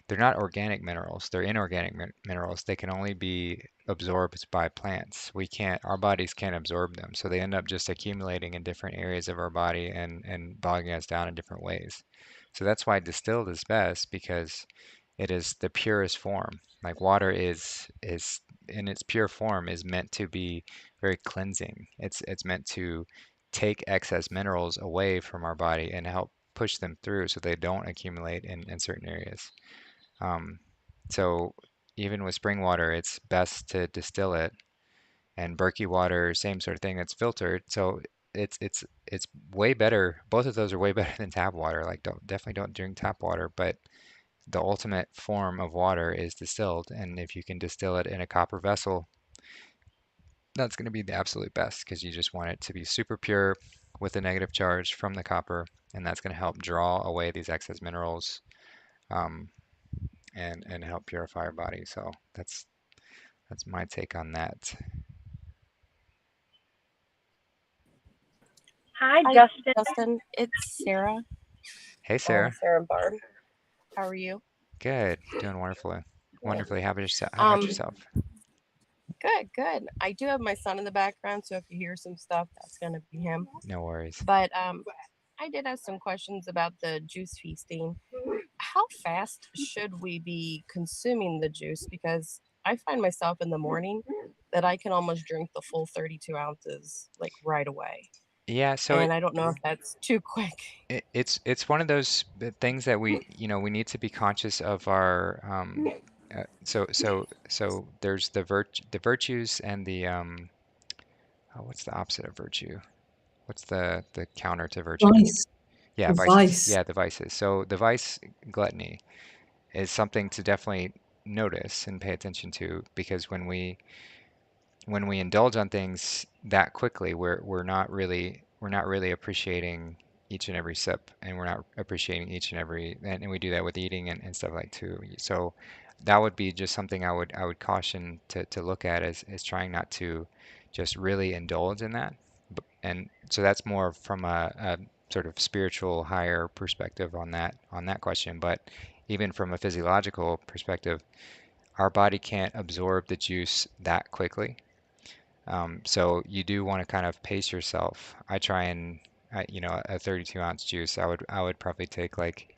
[SPEAKER 2] they're not organic minerals. They're inorganic minerals. They can only be absorbed by plants. Our bodies can't absorb them. So they end up just accumulating in different areas of our body and bogging us down in different ways. So that's why distilled is best, because it is the purest form. Like water is in its pure form is meant to be very cleansing. It's meant to take excess minerals away from our body and help push them through so they don't accumulate in certain areas. Um, so even with spring water, it's best to distill it. And Berkey water, same sort of thing, it's filtered. So it's way better. Both of those are way better than tap water. Like, definitely don't drink tap water, but the ultimate form of water is distilled. And if you can distill it in a copper vessel, that's going to be the absolute best, because you just want it to be super pure, with a negative charge from the copper, and that's going to help draw away these excess minerals, um, and help purify our body. So that's my take on that.
[SPEAKER 6] Hi,
[SPEAKER 7] Hi,
[SPEAKER 6] Justin.
[SPEAKER 7] Justin. It's Sarah.
[SPEAKER 2] Hey, Sarah.
[SPEAKER 7] Sarah Barb. How are you?
[SPEAKER 2] Good. Doing wonderfully.
[SPEAKER 7] Good.
[SPEAKER 2] Wonderfully. How about yourself?
[SPEAKER 7] Good, good. I do have my son in the background, so if you hear some stuff, that's gonna be him.
[SPEAKER 2] No worries.
[SPEAKER 7] But I did have some questions about the juice feasting. How fast should we be consuming the juice? Because I find myself in the morning that I can almost drink the full 32 ounces like right away.
[SPEAKER 2] Yeah, so
[SPEAKER 7] And I don't know if that's too quick.
[SPEAKER 2] it's one of those things that we need to be conscious of our so there's the virtues and the oh, what's the opposite of virtue? What's the counter to virtue?
[SPEAKER 4] Vice.
[SPEAKER 2] Yeah,
[SPEAKER 4] The
[SPEAKER 2] vices.
[SPEAKER 4] vice.
[SPEAKER 2] Yeah, the vices. So the vice, gluttony, is something to definitely notice and pay attention to, because when we indulge on things that quickly, we're not really appreciating each and every sip, and we're not appreciating each and every, and we do that with eating and stuff like too. So that would be just something I would caution to look at, is trying not to just really indulge in that. And so that's more from a sort of spiritual higher perspective on that question. But even from a physiological perspective, our body can't absorb the juice that quickly. So you do want to kind of pace yourself. I try and, a 32-ounce juice, I would probably take like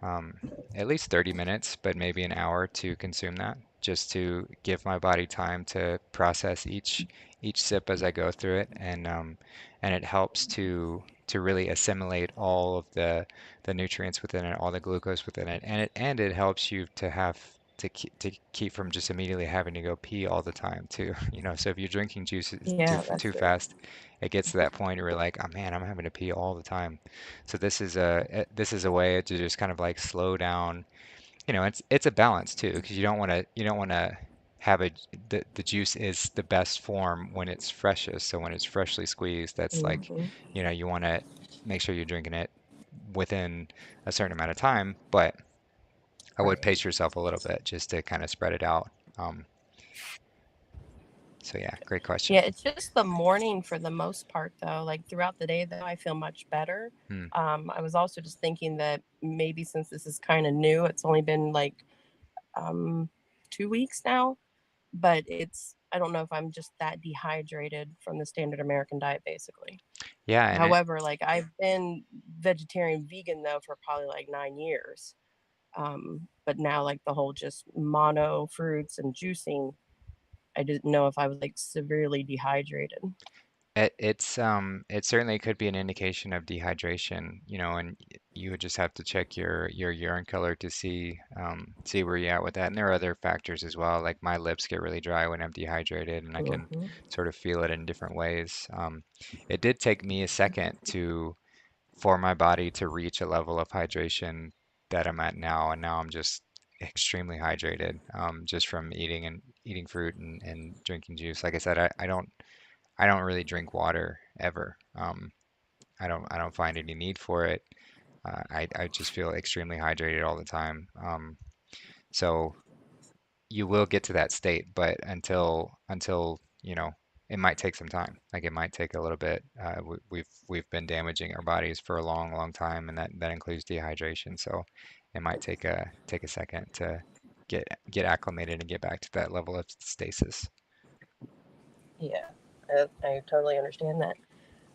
[SPEAKER 2] um, at least 30 minutes, but maybe an hour to consume that, just to give my body time to process each sip as I go through it, and it helps to really assimilate all of the nutrients within it, all the glucose within it, and it helps you to have to keep from just immediately having to go pee all the time too. So if you're drinking juices
[SPEAKER 7] Yeah, that's
[SPEAKER 2] too
[SPEAKER 7] true.
[SPEAKER 2] fast, it gets to that point where you're like, oh man, I'm having to pee all the time. So this is a way to just kind of like slow down. It's a balance too, because you don't want to have the juice is the best form when it's freshest. So when it's freshly squeezed, that's like,
[SPEAKER 7] Hmm.
[SPEAKER 2] you want to make sure you're drinking it within a certain amount of time, but I would
[SPEAKER 7] Right.
[SPEAKER 2] pace yourself a little bit just to kind of spread it out. Um, so yeah, great question.
[SPEAKER 7] Yeah, it's just the morning for the most part, though. Like throughout the day, though, I feel much better.
[SPEAKER 2] Hmm.
[SPEAKER 7] I was also just thinking that maybe since this is kind of new, it's only been like um, 2 weeks now, but I don't know if I'm just that dehydrated from the standard American diet, basically.
[SPEAKER 2] Yeah, and
[SPEAKER 7] However, like I've been vegetarian vegan though for probably like 9 years. But now like the whole just mono fruits and juicing, I didn't know if I was like severely dehydrated.
[SPEAKER 2] it certainly could be an indication of dehydration, and you would just have to check your urine color to see where you're at with that. And there are other factors as well, like my lips get really dry when I'm dehydrated, and I can
[SPEAKER 7] Hmm.
[SPEAKER 2] sort of feel it in different ways. It did take me a second for my body to reach a level of hydration that I'm at now, and now I'm just extremely hydrated, just from eating fruit and drinking juice. Like I said, I don't really drink water ever. I don't find any need for it. I just feel extremely hydrated all the time. So you will get to that state, but until it might take some time. Like it might take a little bit. We've been damaging our bodies for a long, long time, and that includes dehydration. So it might take a second to get acclimated and get back to that level of stasis.
[SPEAKER 7] Yeah, I totally understand that.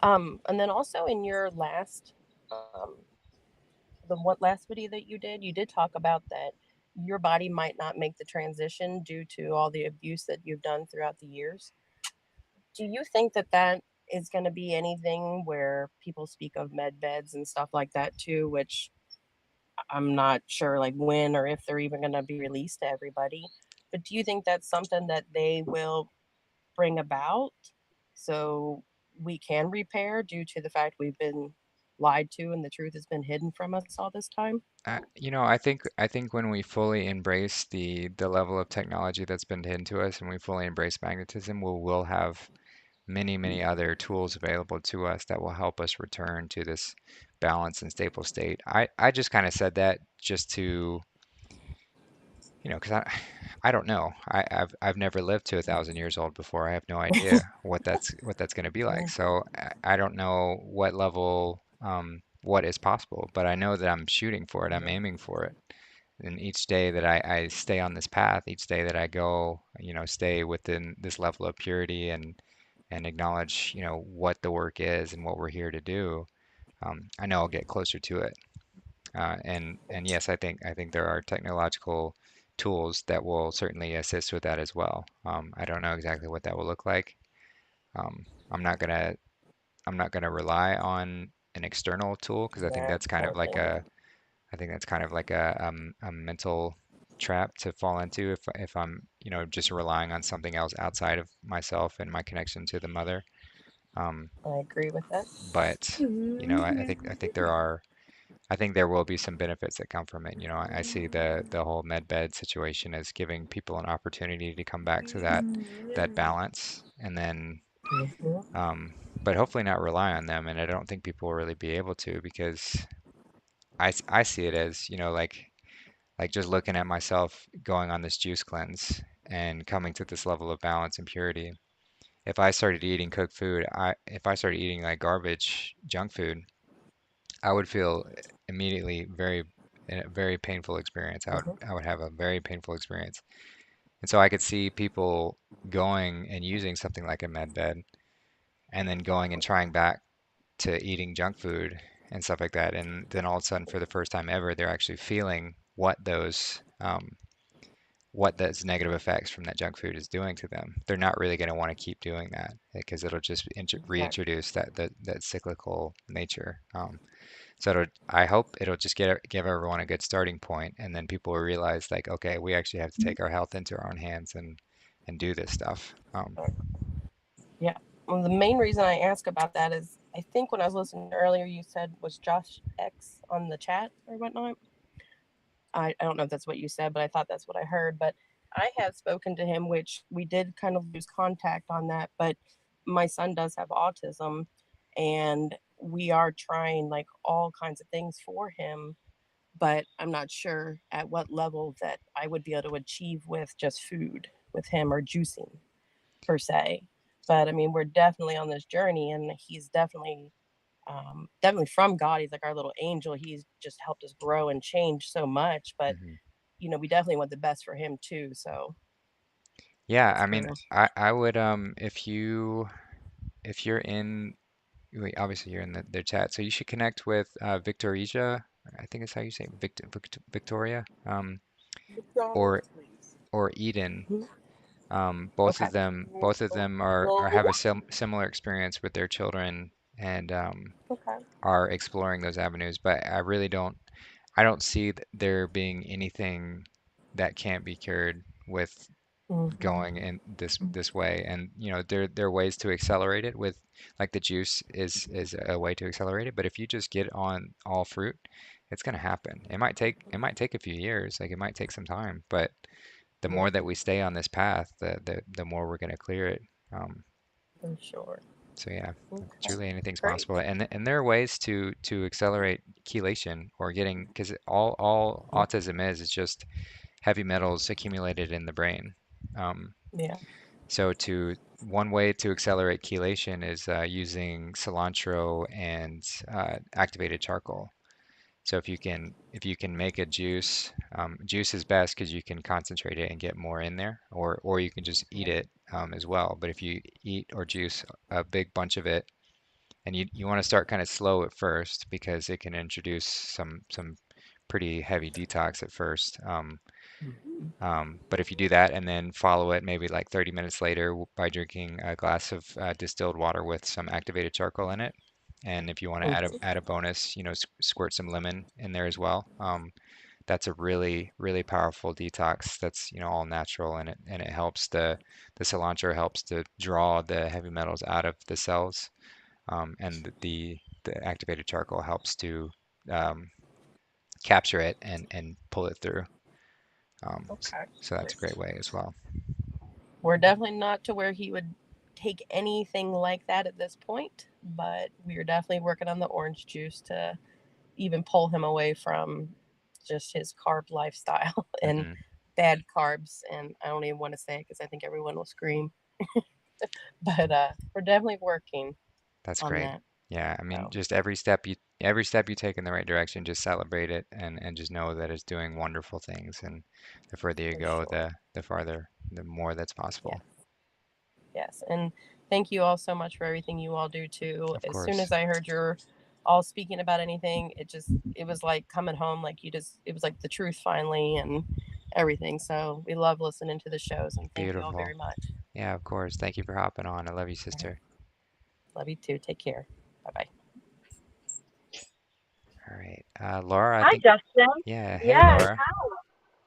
[SPEAKER 7] And then also in your last, the what last video that you did talk about that your body might not make the transition due to all the abuse that you've done throughout the years. Do you think that that is going to be anything where people speak of med beds and stuff like that too, which I'm not sure like when or if they're even going to be released to everybody. But do you think that's something that they will bring about so we can repair due to the fact we've been lied to and the truth has been hidden from us all this time?
[SPEAKER 2] I think when we fully embrace the level of technology that's been hidden to us, and we fully embrace magnetism, we will have many other tools available to us that will help us return to this balanced and stable state. I just kind of said that just to, because I don't know. I've never lived to 1,000 years old before. I have no idea what that's going to be like.
[SPEAKER 7] Yeah.
[SPEAKER 2] So I don't know what level, what is possible, but I know that I'm shooting for it. I'm aiming for it. And each day that I stay on this path, each day that I go, stay within this level of purity and acknowledge, what the work is and what we're here to do, I know I'll get closer to it. And yes, I think there are technological tools that will certainly assist with that as well. I don't know exactly what that will look like. Um, I'm not gonna I'm not gonna rely on an external tool because
[SPEAKER 7] Yeah.
[SPEAKER 2] I think that's kind of like a mental trap to fall into if I'm, just relying on something else outside of myself and my connection to the mother. Um,
[SPEAKER 7] I agree with that.
[SPEAKER 2] but I think there will be some benefits that come from it. I see the whole med bed situation as giving people an opportunity to come back to that balance, and then,
[SPEAKER 7] Mhm.
[SPEAKER 2] um, but hopefully not rely on them. And I don't think people will really be able to because I see it as, like just looking at myself going on this juice cleanse and coming to this level of balance and purity. If I started eating cooked food, if I started eating like garbage, junk food, I would feel immediately a very painful experience.
[SPEAKER 7] Mhm.
[SPEAKER 2] I would have a very painful experience. And so I could see people going and using something like a med bed and then going and trying back to eating junk food and stuff like that. And then all of a sudden, for the first time ever, they're actually feeling what those negative effects from that junk food is doing to them. They're not really going to want to keep doing that because it'll just
[SPEAKER 7] Right.
[SPEAKER 2] reintroduce that cyclical nature. So I hope it'll just give everyone a good starting point, and then people will realize like, okay, we actually have to take our health into our own hands and do this stuff.
[SPEAKER 7] Yeah. Well, the main reason I ask about that is I think when I was listening earlier, you said was Josh X on the chat or whatnot. I don't know if that's what you said, but I thought that's what I heard. But I have spoken to him, which we did kind of lose contact on that. But my son does have autism, and we are trying like all kinds of things for him. But I'm not sure at what level that I would be able to achieve with just food with him or juicing per se. But I mean, we're definitely on this journey, and he's definitely from God. He's like our little angel. He's just helped us grow and change so much. But
[SPEAKER 2] Mhm.
[SPEAKER 7] we definitely want the best for him too. So
[SPEAKER 2] Yeah,
[SPEAKER 7] that's
[SPEAKER 2] I mean,
[SPEAKER 7] cool.
[SPEAKER 2] I would if you're in wait, obviously you're in the chat, so you should connect with Victorija. I think it's how you say it, Victoria, or Eden.
[SPEAKER 7] Mhm.
[SPEAKER 2] Both
[SPEAKER 7] Okay.
[SPEAKER 2] of them are have a similar experience with their children and
[SPEAKER 7] Okay.
[SPEAKER 2] are exploring those avenues. But I don't see there being anything that can't be cured with
[SPEAKER 7] Hmm.
[SPEAKER 2] going in this way. And there are ways to accelerate it with, like, the juice is a way to accelerate it. But if you just get on all fruit, it's going to happen. It might take a few years, like it might take some time, but the
[SPEAKER 7] Yeah,
[SPEAKER 2] more that we stay on this path, the more we're going to clear it. Um,
[SPEAKER 7] for sure.
[SPEAKER 2] so yeah,
[SPEAKER 7] Okay.
[SPEAKER 2] truly anything's
[SPEAKER 7] Great.
[SPEAKER 2] possible. And there are ways to accelerate chelation or getting, because all
[SPEAKER 7] Mhm.
[SPEAKER 2] autism is just heavy metals accumulated in the brain. Um,
[SPEAKER 7] Yeah.
[SPEAKER 2] so one way to accelerate chelation is using cilantro and activated charcoal. So if you can make a juice, juice is best because you can concentrate it and get more in there, or you can just eat it as well. But if you eat or juice a big bunch of it, and you want to start kind of slow at first because it can introduce some pretty heavy detox at first.
[SPEAKER 7] Mhm.
[SPEAKER 2] But if you do that and then follow it maybe like 30 minutes later by drinking a glass of distilled water with some activated charcoal in it, and if you want to
[SPEAKER 7] Mhm.
[SPEAKER 2] add a bonus, squirt some lemon in there as well. That's a really really powerful detox. That's all natural, and it helps the cilantro helps to draw the heavy metals out of the cells, and the activated charcoal helps to um, capture it and pull it through.
[SPEAKER 7] Okay.
[SPEAKER 2] So that's a great way as well.
[SPEAKER 7] We're definitely not to where he would take anything like that at this point, but we are definitely working on the orange juice to even pull him away from just his carb lifestyle and
[SPEAKER 2] Hmm.
[SPEAKER 7] bad carbs. And I don't even want to say it because I think everyone will scream. But we're definitely working
[SPEAKER 2] That's
[SPEAKER 7] on
[SPEAKER 2] great.
[SPEAKER 7] that.
[SPEAKER 2] Yeah, I mean,
[SPEAKER 7] So
[SPEAKER 2] just every step you take in the right direction, just celebrate it and just know that it's doing wonderful things. And the further you
[SPEAKER 7] for
[SPEAKER 2] go,
[SPEAKER 7] sure.
[SPEAKER 2] the more that's
[SPEAKER 7] Yes.
[SPEAKER 2] possible.
[SPEAKER 7] Yes. And thank you all so much for everything you all do too.
[SPEAKER 2] Of
[SPEAKER 7] As soon
[SPEAKER 2] course.
[SPEAKER 7] as I heard you're all speaking about anything, it was like coming home, like it was like the truth finally and everything. So we love listening to the shows and thank you all
[SPEAKER 2] Beautiful.
[SPEAKER 7] very much.
[SPEAKER 2] Yeah, of course. Thank you for hopping on. I love you,
[SPEAKER 7] All right.
[SPEAKER 2] sister.
[SPEAKER 7] Love you too. Take care. Bye bye.
[SPEAKER 2] All right. Laura, I
[SPEAKER 6] Hi,
[SPEAKER 2] think,
[SPEAKER 6] Justin.
[SPEAKER 2] yeah. Hey,
[SPEAKER 6] Yes.
[SPEAKER 2] Laura.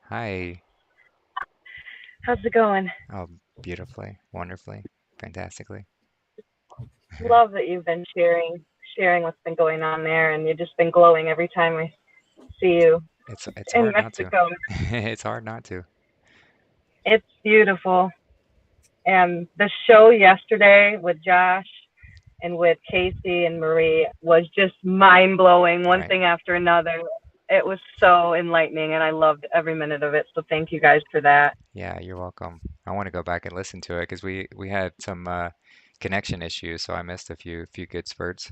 [SPEAKER 2] Hi.
[SPEAKER 6] How's it going?
[SPEAKER 2] Oh, beautifully, wonderfully, fantastically.
[SPEAKER 6] Love that you've been sharing what's been going on there, and you've just been glowing every time I see you
[SPEAKER 2] It's
[SPEAKER 6] in
[SPEAKER 2] hard not to.
[SPEAKER 6] Mexico.
[SPEAKER 2] It's hard not to.
[SPEAKER 6] It's beautiful. And the show yesterday with Josh and with Casey and Marie was just mind blowing, one
[SPEAKER 2] Right.
[SPEAKER 6] thing after another. It was so enlightening, and I loved every minute of it. So thank you guys for that.
[SPEAKER 2] Yeah, you're welcome. I want to go back and listen to it because we had some connection issues, so I missed a few good spurts.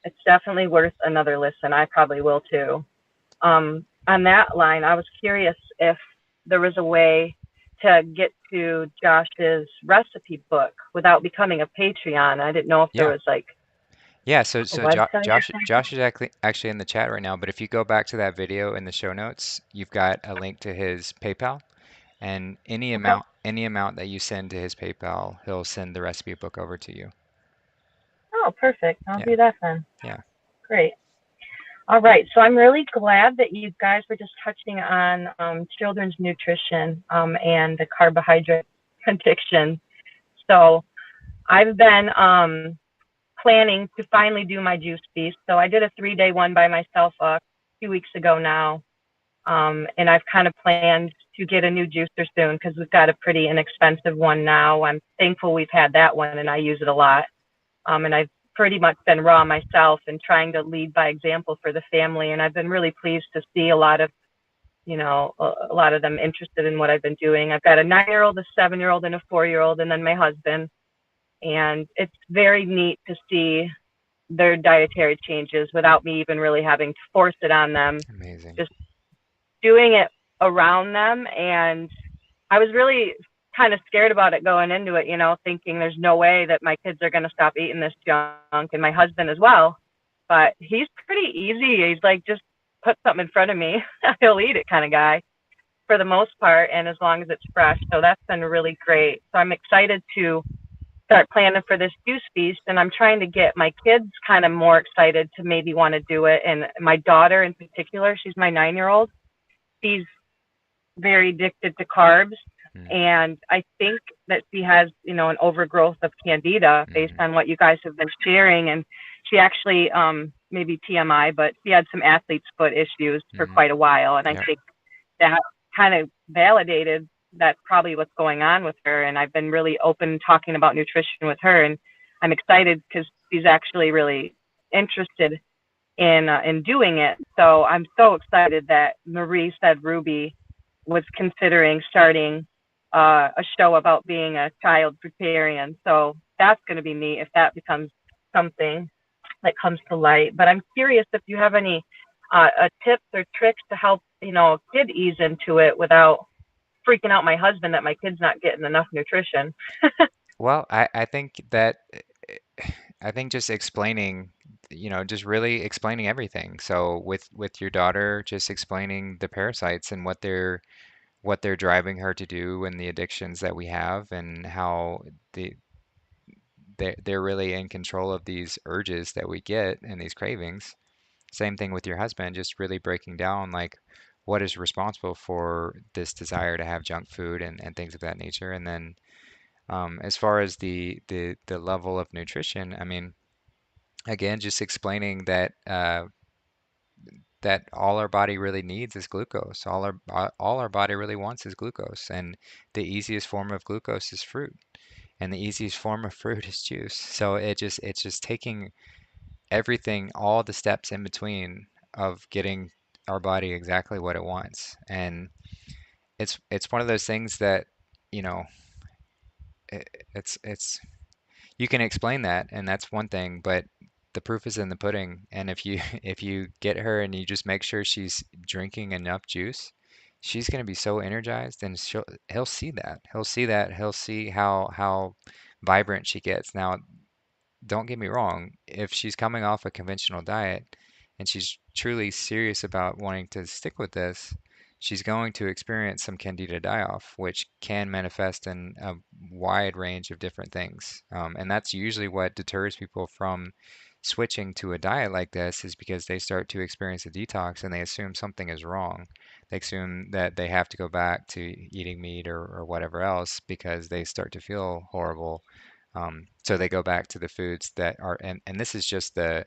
[SPEAKER 6] It's definitely worth another listen. I probably will too. On that line, I was curious if there was a way to get to Josh's recipe book without becoming a Patreon. I didn't know if there
[SPEAKER 2] Yeah.
[SPEAKER 6] was like
[SPEAKER 2] Yeah, so
[SPEAKER 6] a
[SPEAKER 2] so jo
[SPEAKER 6] website or
[SPEAKER 2] Josh
[SPEAKER 6] something.
[SPEAKER 2] Josh is actually in the chat right now, but if you go back to that video in the show notes, you've got a link to his PayPal, and
[SPEAKER 6] Okay.
[SPEAKER 2] any amount that you send to his PayPal, he'll send the recipe book over to you.
[SPEAKER 6] Oh, perfect. I'll
[SPEAKER 2] Yeah,
[SPEAKER 6] do that then.
[SPEAKER 2] yeah.
[SPEAKER 6] Great. All right. So I'm really glad that you guys were just touching on children's nutrition and the carbohydrate addiction. So I've been planning to finally do my juice feast. So I did a 3-day one by myself a few weeks ago now. And I've kind of planned to get a new juicer soon because we've got a pretty inexpensive one now. I'm thankful we've had that one and I use it a lot. And I've pretty much been raw myself and trying to lead by example for the family. And I've been really pleased to see a lot of, a lot of them interested in what I've been doing. I've got a 9-year-old, a 7-year-old, and a 4-year-old, and then my husband. And it's very neat to see their dietary changes without me even really having to force it on them,
[SPEAKER 2] Amazing.
[SPEAKER 6] just doing it around them. And I was really kind of scared about it going into it, thinking there's no way that my kids are going to stop eating this junk, and my husband as well. But he's pretty easy. He's like, just put something in front of me, he'll eat it kind of guy for the most part, and as long as it's fresh. So that's been really great. So I'm excited to start planning for this juice feast, and I'm trying to get my kids kind of more excited to maybe want to do it. And my daughter in particular, she's my 9-year-old. She's very addicted to carbs,
[SPEAKER 2] Mm,
[SPEAKER 6] and I think that she has, an overgrowth of candida based
[SPEAKER 2] mhm,
[SPEAKER 6] on what you guys have been sharing. And she actually, maybe TMI, but she had some athlete's foot issues for
[SPEAKER 2] mhm.
[SPEAKER 6] quite a while. And I
[SPEAKER 2] Yep.
[SPEAKER 6] think that kind of validated that's probably what's going on with her. And I've been really open talking about nutrition with her, and I'm excited because she's actually really interested in doing it. So I'm so excited that Marie said Ruby was considering starting a show about being a child vegetarian. So that's going to be neat if that becomes something that comes to light. But I'm curious if you have any tips or tricks to help, a kid ease into it without freaking out my husband that my kid's not getting enough nutrition.
[SPEAKER 2] Well, I think just explaining, just really explaining everything. So with your daughter, just explaining the parasites and what they're driving her to do and the addictions that we have and how the they're really in control of these urges that we get and these cravings. Same thing with your husband, just really breaking down like what is responsible for this desire to have junk food and things of that nature. And then as far as the level of nutrition, I mean, again, just explaining that all our body really needs is glucose. All our body really wants is glucose, and the easiest form of glucose is fruit. and the easiest form of fruit is juice. So it's just taking everything, all the steps in between of getting our body exactly what it wants. And it's one of those things that, you know, it's you can explain that, and that's one thing, but the proof is in the pudding. And if you if you get her and you just make sure she's drinking enough juice, she's going to be so energized, and he'll see that. He'll see that. He'll see how vibrant she gets. Now, don't get me wrong, if she's coming off a conventional diet and she's truly serious about wanting to stick with this, she's going to experience some candida die-off, which can manifest in a wide range of different things. And that's usually what deters people from switching to a diet like this, is because they start to experience a detox and they assume something is wrong. They assume that they have to go back to eating meat or whatever else because they start to feel horrible, so they go back to the foods that are, and this is just the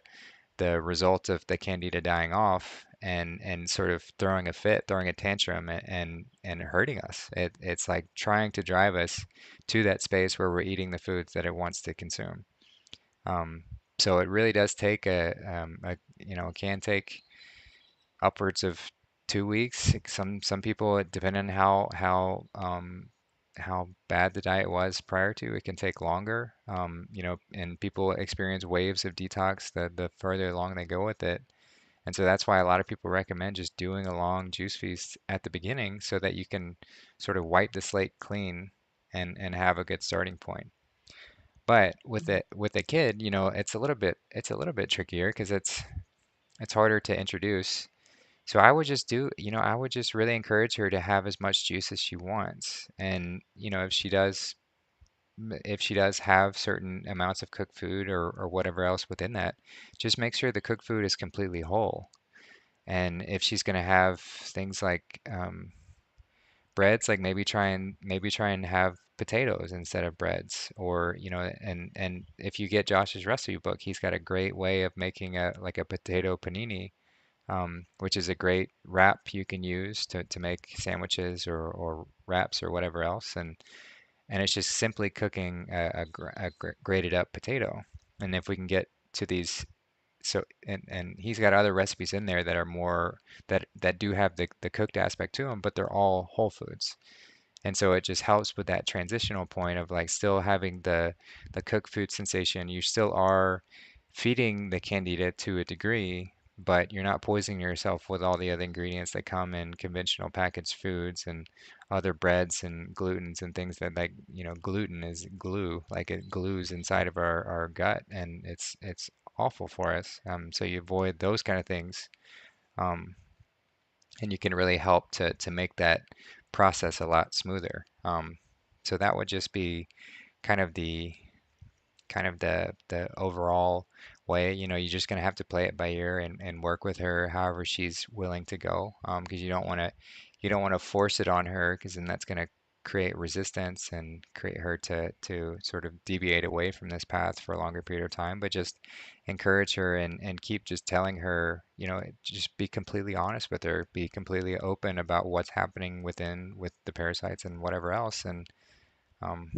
[SPEAKER 2] result of the candida dying off and sort of throwing a fit, throwing a tantrum, and hurting us. It's like trying to drive us to that space where we're eating the foods that it wants to consume. Um, so it really does take you know, it can take upwards of 2 weeks. Some people, depending on how bad the diet was prior to, it can take longer. You know, and people experience waves of detox the further along they go with it. And so that's why a lot of people recommend just doing a long juice feast at the beginning so that you can sort of wipe the slate clean and have a good starting point. But with a kid, you know, it's a little bit trickier because it's harder to introduce. So I would just do, you know, I would just really encourage her to have as much juice as she wants. And, you know, if she does have certain amounts of cooked food or whatever else within that, just make sure the cooked food is completely whole. And if she's going to have things like breads, like maybe try and have potatoes instead of breads, or you know, and if you get Josh's recipe book, he's got a great way of making a like a potato panini, which is a great wrap you can use to make sandwiches or wraps or whatever else. And it's just simply cooking a grated up potato. And if we can get to these, so and he's got other recipes in there that are more that do have the cooked aspect to them, but they're all whole foods. And so it just helps with that transitional point of like still having the cooked food sensation. You still are feeding the candida to a degree, but you're not poisoning yourself with all the other ingredients that come in conventional packaged foods and other breads and glutens and things that, like, you know, gluten is glue, like it glues inside of our gut, and it's awful for us. So you avoid those kind of things. Um, and you can really help to make that process a lot smoother. So that would just be kind of the overall way. You know, you're just gonna have to play it by ear and work with her however she's willing to go. Because you don't want to force it on her, because then that's gonna create resistance and create her to sort of deviate away from this path for a longer period of time. But just encourage her and keep just telling her, you know, just be completely honest with her, be completely open about what's happening within with the parasites and whatever else, um,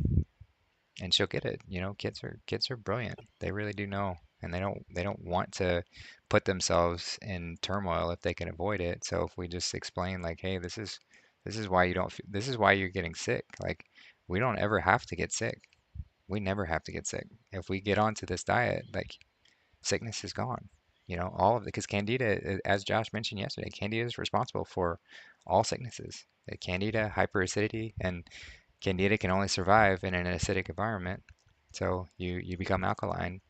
[SPEAKER 2] and she'll get it. You know, kids are brilliant. They really do know, and they don't want to put themselves in turmoil if they can avoid it. So if we just explain like, hey, this is why you don't this is why you're getting sick. Like, we don't ever have to get sick. We never have to get sick. If we get onto this diet, like, sickness is gone. You know, all of it, because candida, as Josh mentioned yesterday, candida is responsible for all sicknesses. Candida, hyperacidity, and candida can only survive in an acidic environment. So you become alkaline,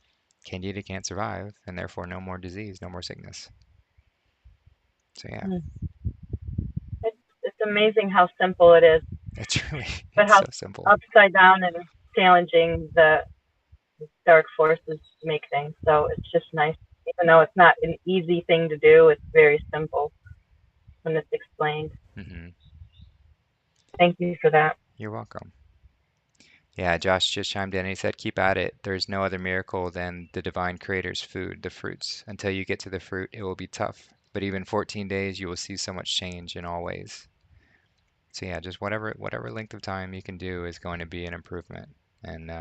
[SPEAKER 2] candida can't survive, and therefore no more disease, no more sickness. So yeah,
[SPEAKER 6] Mm. It's amazing how simple it is,
[SPEAKER 2] it's really
[SPEAKER 6] but
[SPEAKER 2] it's
[SPEAKER 6] how
[SPEAKER 2] so simple.
[SPEAKER 6] upside down and challenging the dark forces make things. So it's just nice, even though it's not an easy thing to do. It's very simple when it's explained.
[SPEAKER 2] Hmm.
[SPEAKER 6] Thank you for that.
[SPEAKER 2] You're welcome. Yeah, Josh just chimed in and he said, keep at it. There's no other miracle than the divine creator's food, the fruits. Until you get to the fruit, it will be tough. But even 14 days, you will see so much change in all ways. So yeah, just whatever length of time you can do is going to be an improvement. And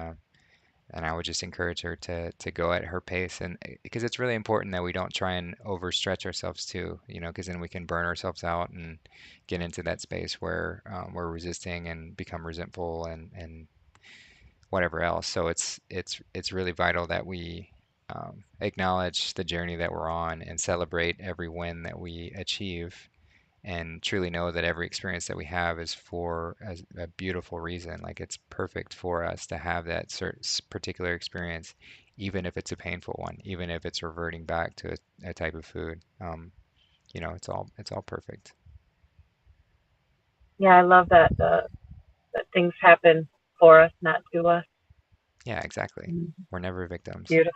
[SPEAKER 2] I would just encourage her to go at her pace, and because it's really important that we don't try and overstretch ourselves too, because then we can burn ourselves out and get into that space where we're resisting and become resentful and whatever else. So it's really vital that we acknowledge the journey that we're on and celebrate every win that we achieve, and truly know that every experience that we have is for a beautiful reason. Like it's perfect for us to have that particular experience, even if it's a painful one, even if it's reverting back to a type of food. It's all perfect.
[SPEAKER 6] Yeah, I love that that things happen for us, not to us.
[SPEAKER 2] Yeah, exactly. We're never victims.
[SPEAKER 6] Beautiful.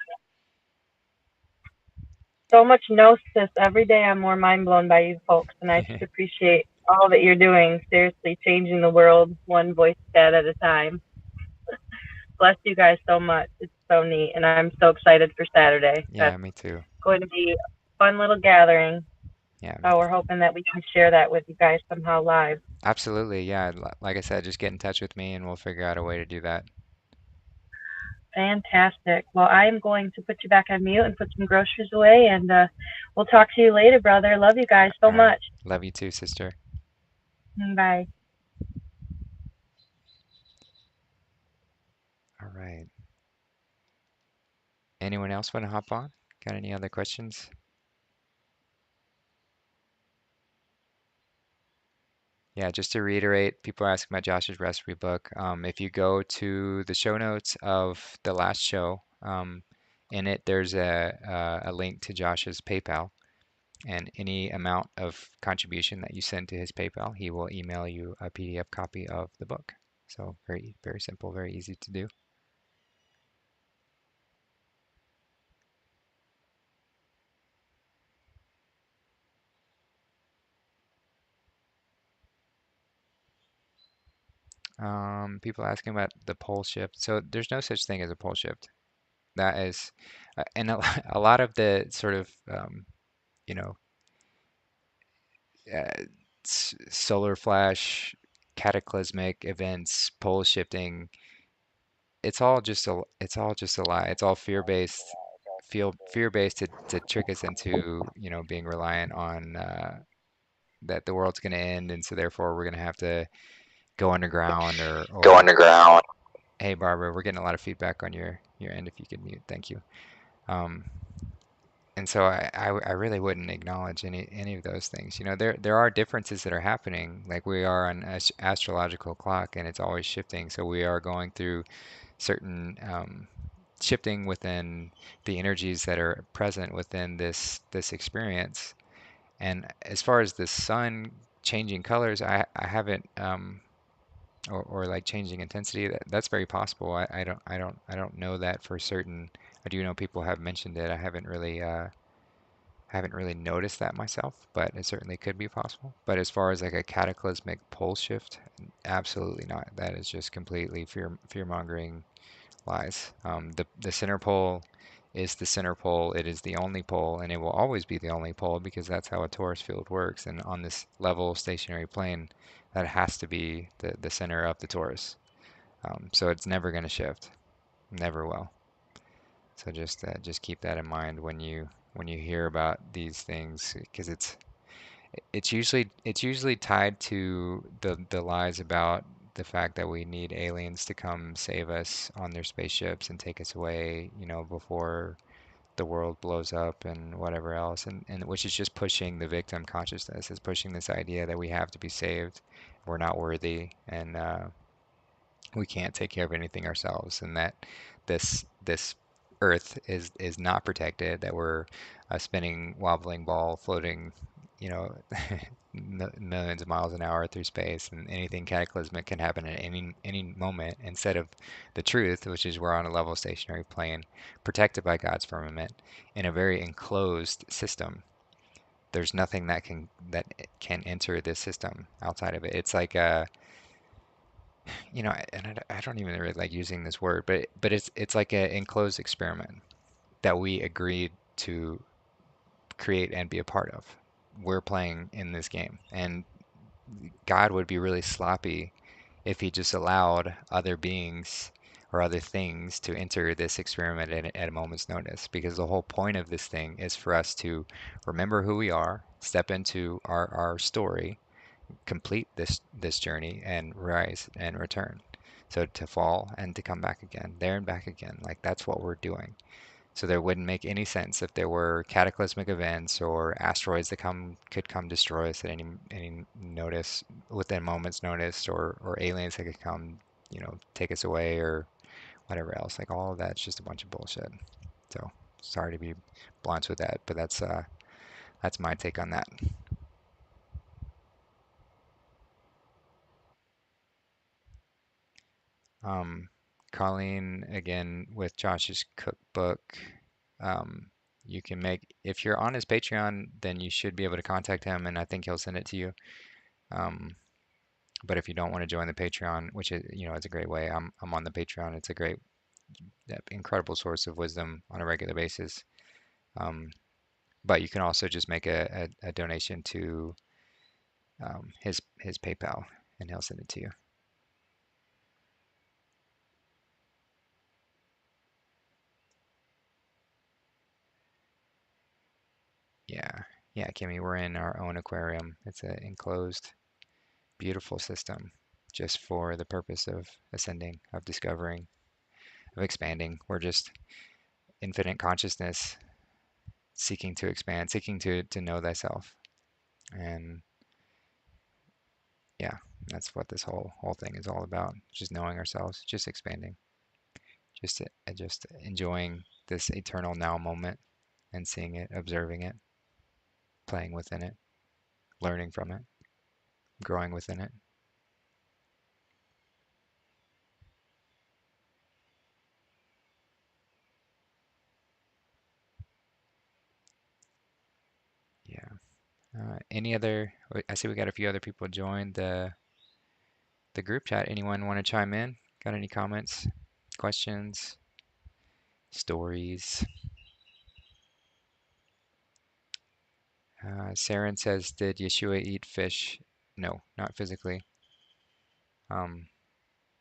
[SPEAKER 6] So much gnosis every day. I'm more mind blown by you folks, and I just appreciate all that you're doing. Seriously, changing the world one voice chat at a time. Bless you guys so much. It's so neat, and I'm so excited for Saturday.
[SPEAKER 2] Yeah,
[SPEAKER 6] That's
[SPEAKER 2] me too.
[SPEAKER 6] going to be a fun little gathering.
[SPEAKER 2] Yeah,
[SPEAKER 6] So we're hoping that we can share that with you guys somehow live.
[SPEAKER 2] absolutely. Yeah, like I said, just get in touch with me and we'll figure out a way to do that.
[SPEAKER 6] Fantastic. Well, I am going to put you back on mute and put some groceries away, and we'll talk to you later, brother. Love you guys so
[SPEAKER 2] All right.
[SPEAKER 6] much.
[SPEAKER 2] Love you too, sister.
[SPEAKER 6] Bye.
[SPEAKER 2] All right. Anyone else want to hop on? Got any other questions? Yeah, just to reiterate, people are asking about Josh's recipe book. If you go to the show notes of the last show, in it there's a link to Josh's PayPal, and any amount of contribution that you send to his PayPal, he will email you a PDF copy of the book. So very, very simple, very easy to do. People asking about the pole shift. So there's no such thing as a pole shift. That is, and a lot of the sort of, you know, uh, solar flash, cataclysmic events, pole shifting. It's all just a lie. It's all fear-based, fear-based to trick us into, being reliant on that the world's going to end, and so therefore we're going to have to go underground
[SPEAKER 3] Go
[SPEAKER 2] or
[SPEAKER 3] underground.
[SPEAKER 2] Hey, Barbara, we're getting a lot of feedback on your end. If you could mute, thank you. Um, and so I really wouldn't acknowledge any of those things. There are differences that are happening. Like we are on an astrological clock, and it's always shifting. So we are going through certain shifting within the energies that are present within this experience. And as far as the sun changing colors, I haven't or like changing intensity. That's very possible. I don't know that for certain. I do know people have mentioned it. I haven't really noticed that myself, but it certainly could be possible. But as far as like a cataclysmic pole shift, absolutely not. That is just completely fear mongering lies. The center pole is the center pole. It is the only pole, and it will always be the only pole because that's how a torus field works. And on this level stationary plane, that has to be the center of the torus. So it's never going to shift, never will. So just keep that in mind when you hear about these things, because it's usually tied to the lies about the fact that we need aliens to come save us on their spaceships and take us away, before the world blows up and whatever else, and which is just pushing the victim consciousness, is pushing this idea that we have to be saved, we're not worthy, and we can't take care of anything ourselves, and that this Earth is not protected, that we're a spinning, wobbling ball floating, you know, millions of miles an hour through space, and anything cataclysmic can happen at any moment. Instead of the truth, which is we're on a level stationary plane, protected by God's firmament, in a very enclosed system. There's nothing that can enter this system outside of it. It's like a and I don't even really like using this word, but it's like an enclosed experiment that we agreed to create and be a part of. We're playing in this game, and God would be really sloppy if he just allowed other beings or other things to enter this experiment at a moment's notice, because the whole point of this thing is for us to remember who we are, step into our story, complete this journey, and rise and return. So to fall and to come back again, there and back again, like that's what we're doing. So there wouldn't make any sense if there were cataclysmic events or asteroids that could come destroy us at any notice, within a moment's notice, or aliens that could come, take us away or whatever else. Like all of that's just a bunch of bullshit. So sorry to be blunt with that, but that's my take on that. Um, Colleen, again, with Josh's cookbook, um, you can make, if you're on his Patreon, then you should be able to contact him, and I think he'll send it to you. Um, but if you don't want to join the Patreon, which is, it's a great way. I'm on the Patreon. It's a great, incredible source of wisdom on a regular basis. Um, but you can also just make a donation to his PayPal, and he'll send it to you. Yeah, yeah, Kimmy, we're in our own aquarium. It's an enclosed, beautiful system, just for the purpose of ascending, of discovering, of expanding. We're just infinite consciousness seeking to expand, seeking to know thyself. And yeah, that's what this whole thing is all about. Just knowing ourselves, just expanding, just enjoying this eternal now moment and seeing it, observing it, playing within it, learning from it, growing within it. Yeah. Any other? I see we got a few other people joined the group chat. Anyone want to chime in? Got any comments, questions, stories? Saren says, "Did Yeshua eat fish?" No, not physically. Um,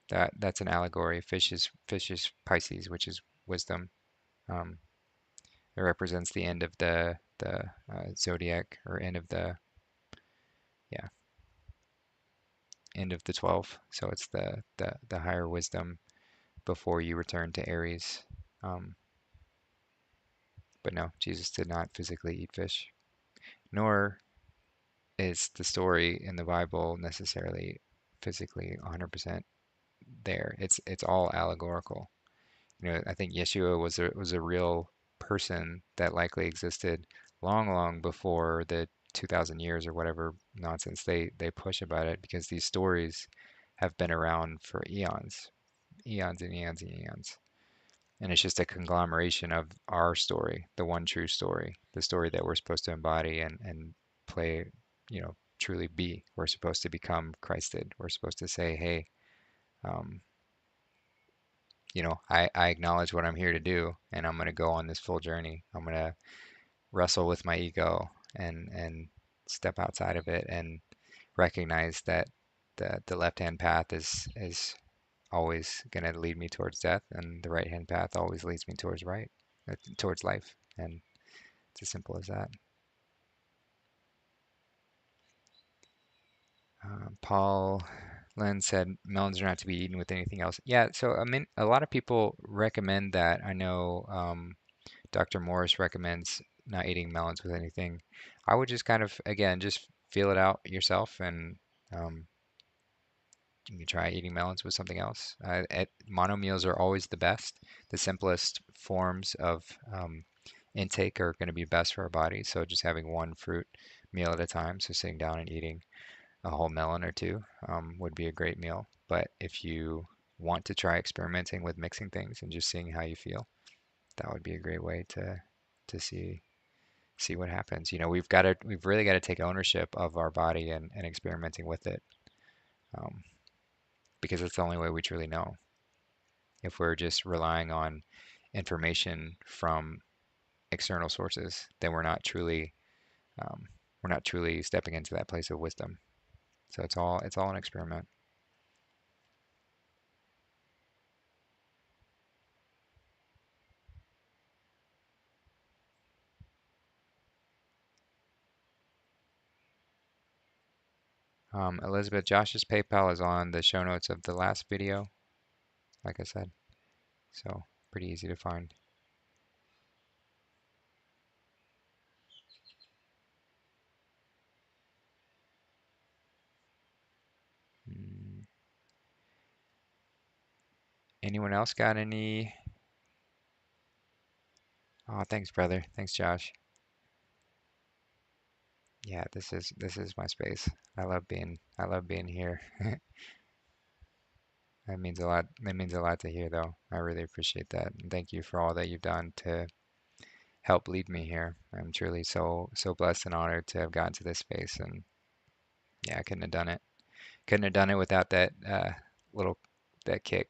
[SPEAKER 2] that's an allegory. Fish is Pisces, which is wisdom. Um, it represents the end of the zodiac, or end of the yeah end of the 12. So it's the higher wisdom before you return to Aries. Um, but no, Jesus did not physically eat fish, nor is the story in the Bible necessarily physically 100% there. It's all allegorical. I think Yeshua was a real person that likely existed long before the 2,000 years or whatever nonsense they push about it, because these stories have been around for eons and eons and eons. And it's just a conglomeration of our story, the one true story, the story that we're supposed to embody and play, truly be. We're supposed to become Christed. We're supposed to say, hey, um, I acknowledge what I'm here to do, and I'm going to go on this full journey. I'm going to wrestle with my ego and step outside of it and recognize that the left-hand path is always going to lead me towards death, and the right-hand path always leads me towards life. And it's as simple as that. Paul Len said melons are not to be eaten with anything else. Yeah, so I mean, a lot of people recommend that. I know Dr. Morris recommends not eating melons with anything. I would just kind of, again, just feel it out yourself, and um, you can try eating melons with something else. Mono meals are always the best. The simplest forms of intake are going to be best for our body. So just having one fruit meal at a time, so sitting down and eating a whole melon or two would be a great meal. But if you want to try experimenting with mixing things and just seeing how you feel, that would be a great way to see what happens. We've really got to take ownership of our body and experimenting with it, um, because it's the only way we truly know. If we're just relying on information from external sources, then we're not truly stepping into that place of wisdom. So it's all an experiment. Elizabeth, Josh's PayPal is on the show notes of the last video, like I said. So pretty easy to find. Mm. Anyone else got any? Oh, thanks, brother. Thanks, Josh. Yeah, this is my space. I love being here. That means a lot. That means a lot to hear, though. I really appreciate that. And thank you for all that you've done to help lead me here. I'm truly so blessed and honored to have gotten to this space. And yeah, I couldn't have done it. Couldn't have done it without that little that kick,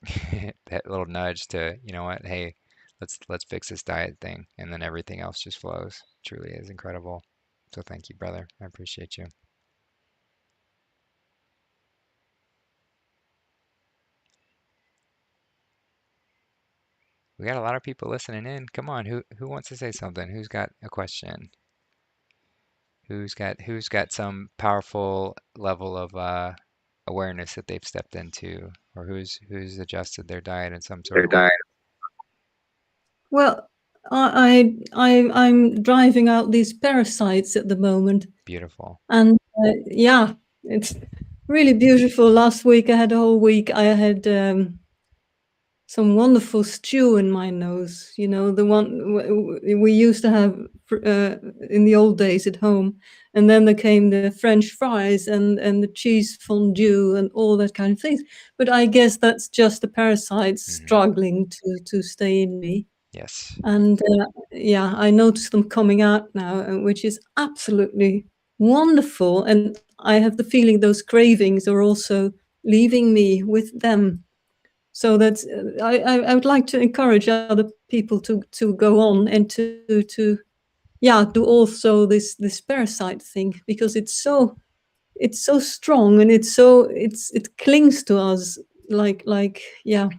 [SPEAKER 2] that little nudge to, you know what, hey, let's fix this diet thing, and then everything else just flows. Truly is incredible. So thank you, brother. I appreciate you. We got a lot of people listening in. Come on, who wants to say something? Who's got a question? Who's got some powerful level of awareness that they've stepped into, or who's adjusted their diet in some sort of way?
[SPEAKER 4] Well, I'm driving out these parasites at the moment,
[SPEAKER 2] Beautiful.
[SPEAKER 4] and yeah, it's really beautiful. Last week I had a whole week. I had some wonderful stew in my nose. You know, the one we used to have in the old days at home, and then there came the French fries and the cheese fondue and all that kind of things. But I guess that's just the parasites struggling to stay in me.
[SPEAKER 2] Yes.
[SPEAKER 4] And yeah, I notice them coming out now, which is absolutely wonderful. And I have the feeling those cravings are also leaving me with them. So that's I would like to encourage other people to go on and to do also this parasite thing, because it's so strong, and it clings to us like yeah.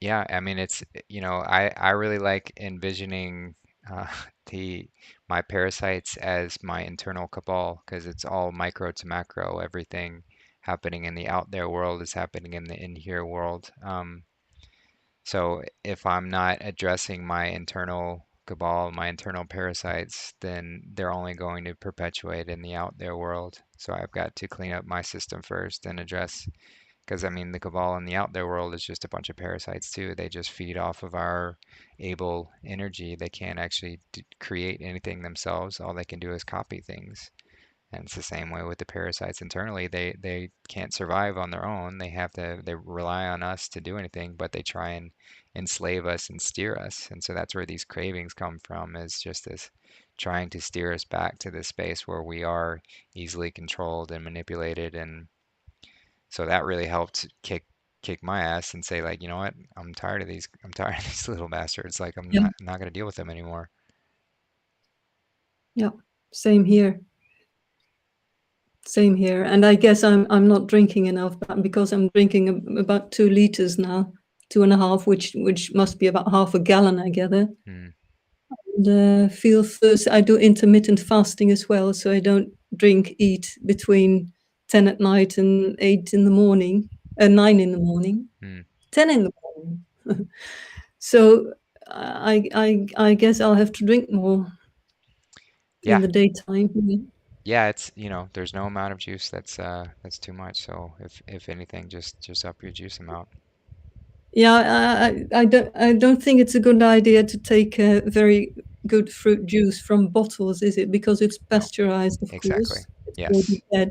[SPEAKER 2] Yeah, I mean, it's, you know, I really like envisioning uh, my parasites as my internal cabal, because it's all micro to macro. Everything happening in the out there world is happening in the in here world. So if I'm not addressing my internal cabal, my internal parasites, then they're only going to perpetuate in the out there world. So I've got to clean up my system first and address, because I mean, the cabal in the out there world is just a bunch of parasites too. They just feed off of our able energy. They can't actually create anything themselves. All they can do is copy things. And it's the same way with the parasites internally. They can't survive on their own. They rely on us to do anything, but they try and enslave us and steer us. And so that's where these cravings come from, is just this trying to steer us back to this space where we are easily controlled and manipulated. And so that really helped kick my ass and say, like, you know what, I'm tired of these little bastards. Like, I'm not gonna deal with them anymore.
[SPEAKER 4] Yeah, same here. Same here. And I guess I'm not drinking enough, because I'm drinking about 2 liters now, 2.5, which must be about half a gallon, I gather. And feel thirst. I do intermittent fasting as well, so I don't eat between 10 at night and 8 in the morning, 9 in the morning, 10 in the morning. So I guess I'll have to drink more in the daytime.
[SPEAKER 2] Yeah, it's, you know, there's no amount of juice that's too much. So if anything, just up your juice amount.
[SPEAKER 4] Yeah, I don't think it's a good idea to take a very good fruit juice from bottles, is it? Because it's pasteurized, of course.
[SPEAKER 2] Yes.
[SPEAKER 4] Yes.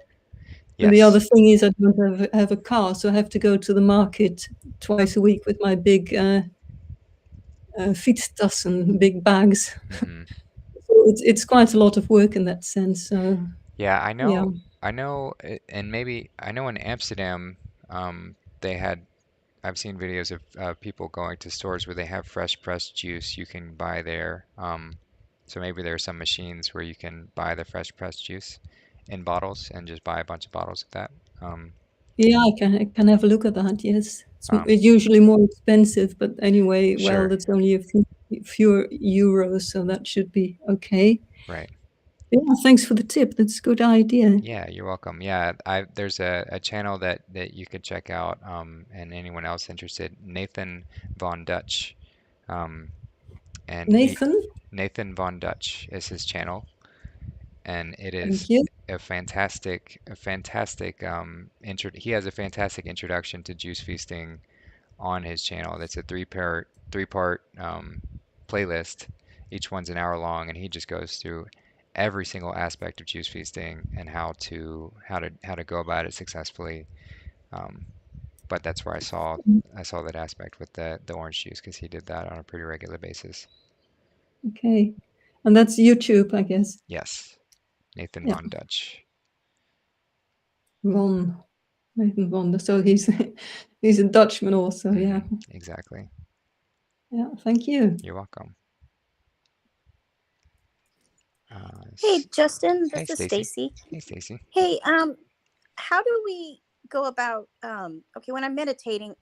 [SPEAKER 4] And the other thing is I don't have a car, so I have to go to the market twice a week with my big fietstassen, big bags. So it's quite a lot of work in that sense. So
[SPEAKER 2] yeah, I know, and maybe I know in Amsterdam, I've seen videos of people going to stores where they have fresh pressed juice you can buy there. So maybe there are some machines where you can buy the fresh pressed juice in bottles and just buy a bunch of bottles of that.
[SPEAKER 4] Yeah, I can have a look at that. Yes, it's usually more expensive, but anyway, well, that's only a few euros, so that should be okay.
[SPEAKER 2] Right.
[SPEAKER 4] Yeah, thanks for the tip. That's a good idea.
[SPEAKER 2] Yeah, you're welcome. Yeah, there's a channel that you could check out, and anyone else interested, Nathan Von Dutch, um, and
[SPEAKER 4] Nathan,
[SPEAKER 2] Nathan Von Dutch is his channel, and it is
[SPEAKER 4] thank you.
[SPEAKER 2] he has a fantastic introduction to juice feasting on his channel. That's a three part playlist. Each one's an hour long, and he just goes through every single aspect of juice feasting and how to go about it successfully. Um, but that's where I saw that aspect with the orange juice because he did that on a pretty regular basis.
[SPEAKER 4] Okay. And that's YouTube, I guess.
[SPEAKER 2] Yes, Nathan
[SPEAKER 4] Yeah.
[SPEAKER 2] Von Dutch.
[SPEAKER 4] Nathan Von. So he's he's a Dutchman also. Yeah.
[SPEAKER 2] Exactly.
[SPEAKER 4] Yeah. Thank you.
[SPEAKER 2] You're welcome.
[SPEAKER 8] Hey, Justin,
[SPEAKER 2] Hey,
[SPEAKER 8] this is
[SPEAKER 2] Stacy.
[SPEAKER 8] Stacy.
[SPEAKER 2] Hey, Stacy.
[SPEAKER 8] Hey, how do we go about, okay, when I'm meditating,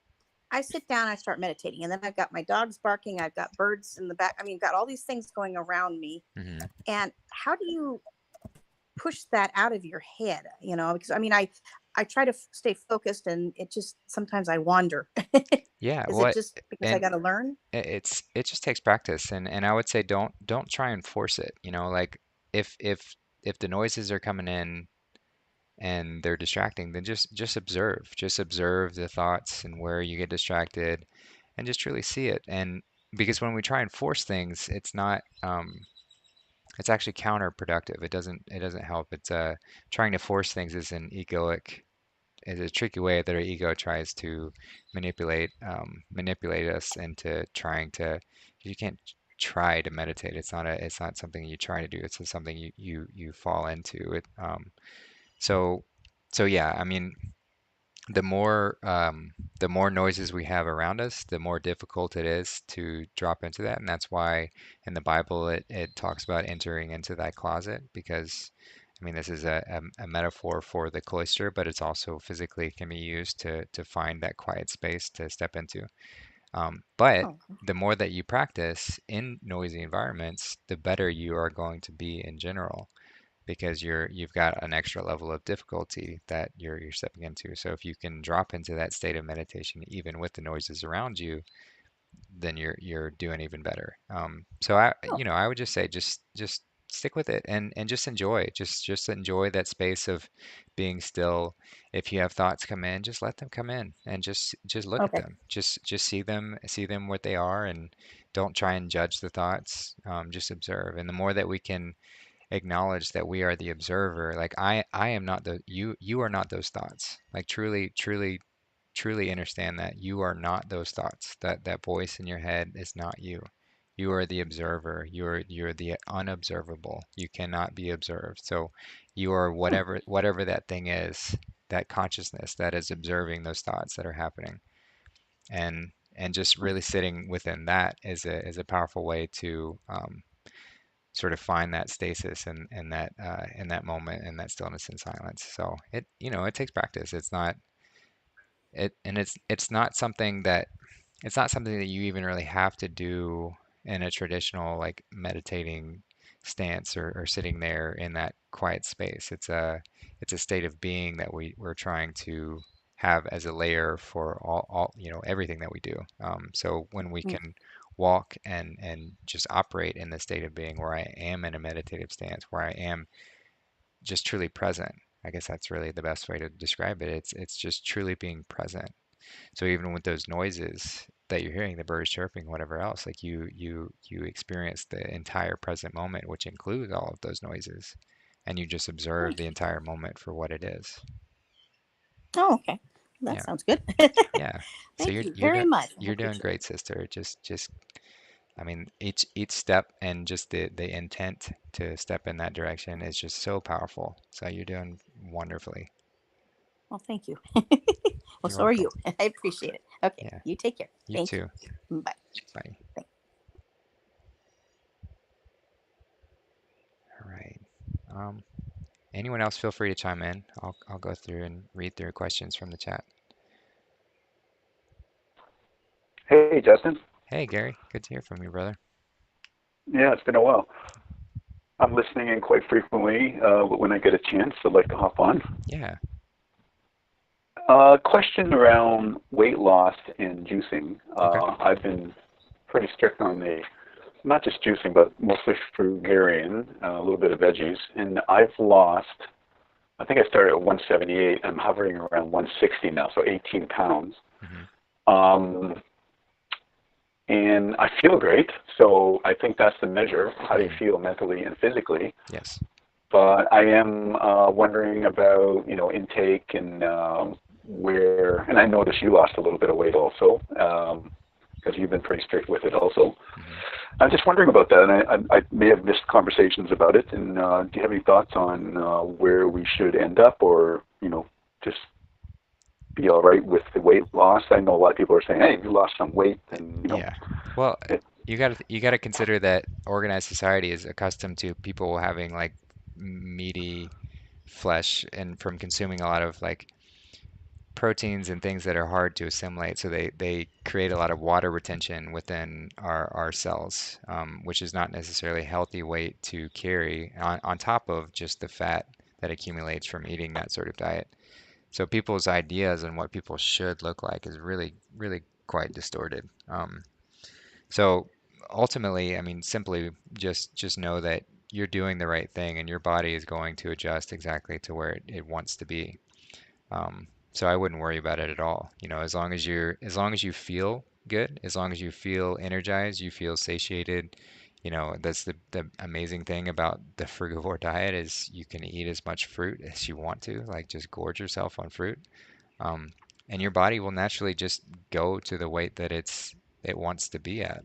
[SPEAKER 8] I sit down, I start meditating, and then I've got my dogs barking, I've got birds in the back. I mean, got all these things going around me. And how do you push that out of your head? You know, because I mean, I try to stay focused, and it just sometimes I wander.
[SPEAKER 2] Yeah,
[SPEAKER 8] Is
[SPEAKER 2] well,
[SPEAKER 8] it just because I got to learn?
[SPEAKER 2] it just takes practice, and I would say don't try and force it. You know, like if the noises are coming in and they're distracting, then just observe. Just observe the thoughts and where you get distracted, and just truly see it. And because when we try and force things, it's actually counterproductive. It doesn't help. It's trying to force things is a tricky way that our ego tries to manipulate us into trying to. You can't try to meditate. It's not something you try to do. It's just something you fall into. So yeah, I mean, the more noises we have around us, the more difficult it is to drop into that. And that's why in the Bible it talks about entering into that closet, because I mean, this is a metaphor for the cloister, but it's also physically can be used to find that quiet space to step into. But
[SPEAKER 8] Oh,
[SPEAKER 2] the more that you practice in noisy environments, the better you are going to be in general, because you've got an extra level of difficulty that you're stepping into. So if you can drop into that state of meditation even with the noises around you, then you're doing even better. So I would just say just stick with it and just enjoy. Just enjoy that space of being still. If you have thoughts come in, just let them come in and just look at
[SPEAKER 8] okay.
[SPEAKER 2] them. Just see them what they are, and don't try and judge the thoughts. Just observe. And the more that we can acknowledge that we are the observer, like I am not you are not those thoughts. Like truly understand that you are not those thoughts. That voice in your head is not you. You are the observer. You're the unobservable. You cannot be observed. So you are whatever that thing is, that consciousness that is observing those thoughts that are happening. And just really sitting within that is a powerful way to sort of find that stasis and in that moment and that stillness and silence. So it takes practice. It's not something that you even really have to do in a traditional like meditating stance, or sitting there in that quiet space. It's a state of being that we're trying to have as a layer for all everything that we do. So when we
[SPEAKER 8] Mm.
[SPEAKER 2] can walk and just operate in the state of being where I am in a meditative stance, where I am just truly present. I guess that's really the best way to describe it. It's just truly being present. So even with those noises that you're hearing, the birds chirping, whatever else, like you experience the entire present moment, which includes all of those noises, and you just observe
[SPEAKER 8] Thank
[SPEAKER 2] the
[SPEAKER 8] you.
[SPEAKER 2] entire moment for what it is.
[SPEAKER 8] Oh, okay. That
[SPEAKER 2] Yeah,
[SPEAKER 8] sounds good.
[SPEAKER 2] yeah. So
[SPEAKER 8] Thank you very much. I
[SPEAKER 2] you're doing
[SPEAKER 8] appreciate it.
[SPEAKER 2] great, sister. Just I mean, each step and just the intent to step in that direction is just so powerful. So you're doing wonderfully.
[SPEAKER 8] Well, thank you. Well,
[SPEAKER 2] You're
[SPEAKER 8] so are
[SPEAKER 2] welcome.
[SPEAKER 8] you. I appreciate it. Okay.
[SPEAKER 2] Yeah,
[SPEAKER 8] You take care.
[SPEAKER 2] you
[SPEAKER 8] Thank you.
[SPEAKER 2] too.
[SPEAKER 8] Bye.
[SPEAKER 2] Bye.
[SPEAKER 8] Thank-
[SPEAKER 2] All right. Um, Anyone else feel free to chime in. I'll go through and read through questions from the chat.
[SPEAKER 9] Hey, Justin.
[SPEAKER 2] Hey, Gary. Good to hear from you, brother.
[SPEAKER 9] Yeah, it's been a while. I'm listening in quite frequently, but when I get a chance, I'd like to hop on.
[SPEAKER 2] Yeah.
[SPEAKER 9] Question around weight loss and juicing.
[SPEAKER 2] Okay.
[SPEAKER 9] I've been pretty strict on not just juicing, but mostly fruitarian, a little bit of veggies, and I've lost, I think I started at 178. I'm hovering around 160 now, so 18 pounds. And I feel great, so I think that's the measure. How do you feel mentally and physically?
[SPEAKER 2] Yes.
[SPEAKER 9] But I am wondering about, intake and and I noticed you lost a little bit of weight also, because you've been pretty strict with it also. I'm just wondering about that, and I may have missed conversations about it. And do you have any thoughts on where we should end up, or just be all right with the weight loss? I know a lot of people are saying, "Hey, you lost some weight," and
[SPEAKER 2] Yeah. Well, you got to consider that organized society is accustomed to people having like meaty flesh and from consuming a lot of like proteins and things that are hard to assimilate. So they create a lot of water retention within our cells, which is not necessarily a healthy weight to carry on top of just the fat that accumulates from eating that sort of diet. So people's ideas on what people should look like is really, really quite distorted. So ultimately, I mean, simply just know that you're doing the right thing and your body is going to adjust exactly to where it wants to be. So I wouldn't worry about it at all. As long as you feel good, as long as you feel energized, you feel satiated, that's the amazing thing about the frugivore diet is you can eat as much fruit as you want to, like just gorge yourself on fruit. Um, and your body will naturally just go to the weight that it wants to be at.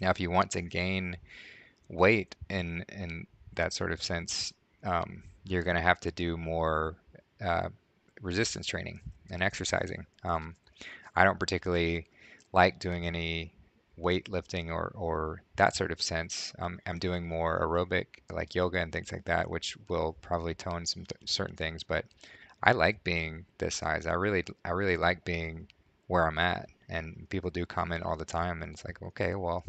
[SPEAKER 2] Now, if you want to gain weight in that sort of sense, you're going to have to do more uh, resistance training and exercising. I don't particularly like doing any weightlifting or that sort of sense. I'm doing more aerobic, like yoga and things like that, which will probably tone some certain things. But I like being this size. I really like being where I'm at. And people do comment all the time, and it's like, okay, well,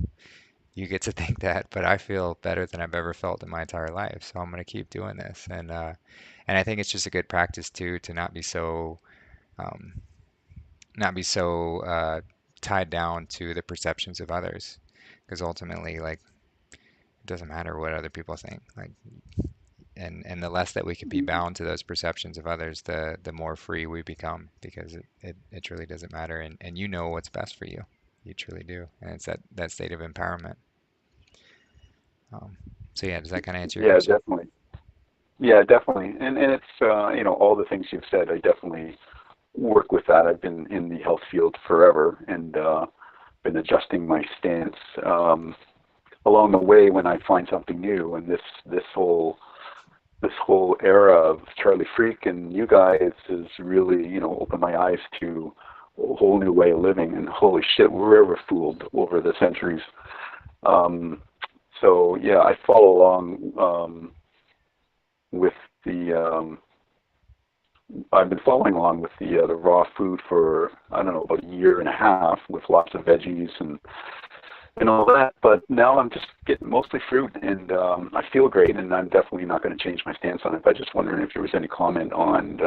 [SPEAKER 2] you get to think that, but I feel better than I've ever felt in my entire life. So I'm going to keep doing this. And I think it's just a good practice too to um, not be so tied down to the perceptions of others, because ultimately, like, it doesn't matter what other people think. Like, and the less that we can be bound to those perceptions of others, the more free we become, because it truly doesn't matter, and you know what's best for you. You truly do, and it's that state of empowerment. So yeah, does that kind of answer your
[SPEAKER 9] Yeah,
[SPEAKER 2] question?
[SPEAKER 9] definitely. Yeah, definitely. And it's all the things you've said. I definitely work with that. I've been in the health field forever, and been adjusting my stance along the way when I find something new. And this whole era of Charlie Freak and you guys has really opened my eyes to a whole new way of living. And holy shit, we're ever fooled over the centuries. So yeah, I follow along with the. I've been following along with the raw food for I don't know about a year and a half with lots of veggies and all that. But now I'm just getting mostly fruit, and I feel great. And I'm definitely not going to change my stance on it. But just wondering if there was any comment on.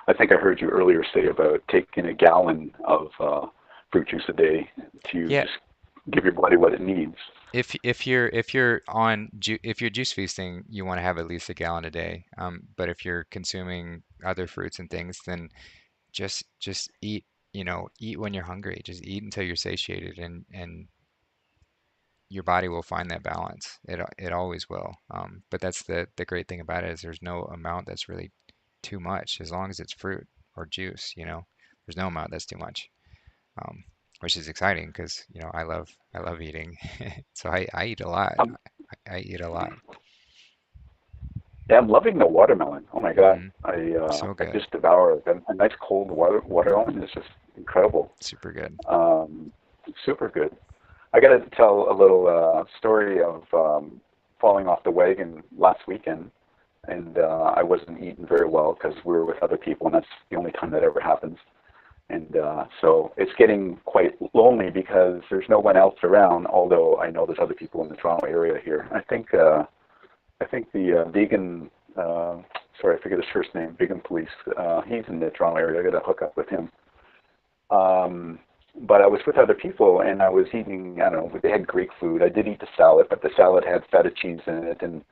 [SPEAKER 9] I think I heard you earlier say about taking a gallon of fruit juice a day to
[SPEAKER 2] Yeah.
[SPEAKER 9] just give your body what it needs.
[SPEAKER 2] If you're juice feasting, you want to have at least a gallon a day. But if you're consuming other fruits and things, then just eat, eat when you're hungry. Just eat until you're satiated, and your body will find that balance. It always will. But that's the great thing about it is there's no amount that's really too much as long as it's fruit or juice, there's no amount that's too much. Um, which is exciting because, I love eating. So I eat a lot.
[SPEAKER 9] Um,
[SPEAKER 2] I eat a lot.
[SPEAKER 9] Yeah, I'm loving the watermelon. Oh my God,
[SPEAKER 2] Hmm. So
[SPEAKER 9] I
[SPEAKER 2] good.
[SPEAKER 9] just devour it. A nice cold watermelon is just incredible.
[SPEAKER 2] Super good.
[SPEAKER 9] Um, Super good. I got to tell a little story of falling off the wagon last weekend, and I wasn't eating very well because we were with other people, and that's the only time that ever happens. And so it's getting quite lonely because there's no one else around. Although I know there's other people in the Toronto area here. I think I think the vegan, sorry, I forget his first name, Vegan Police. He's in the Toronto area. I got to hook up with him. But I was with other people, and I was eating, I don't know, they had Greek food. I did eat the salad, but the salad had feta cheese in it, and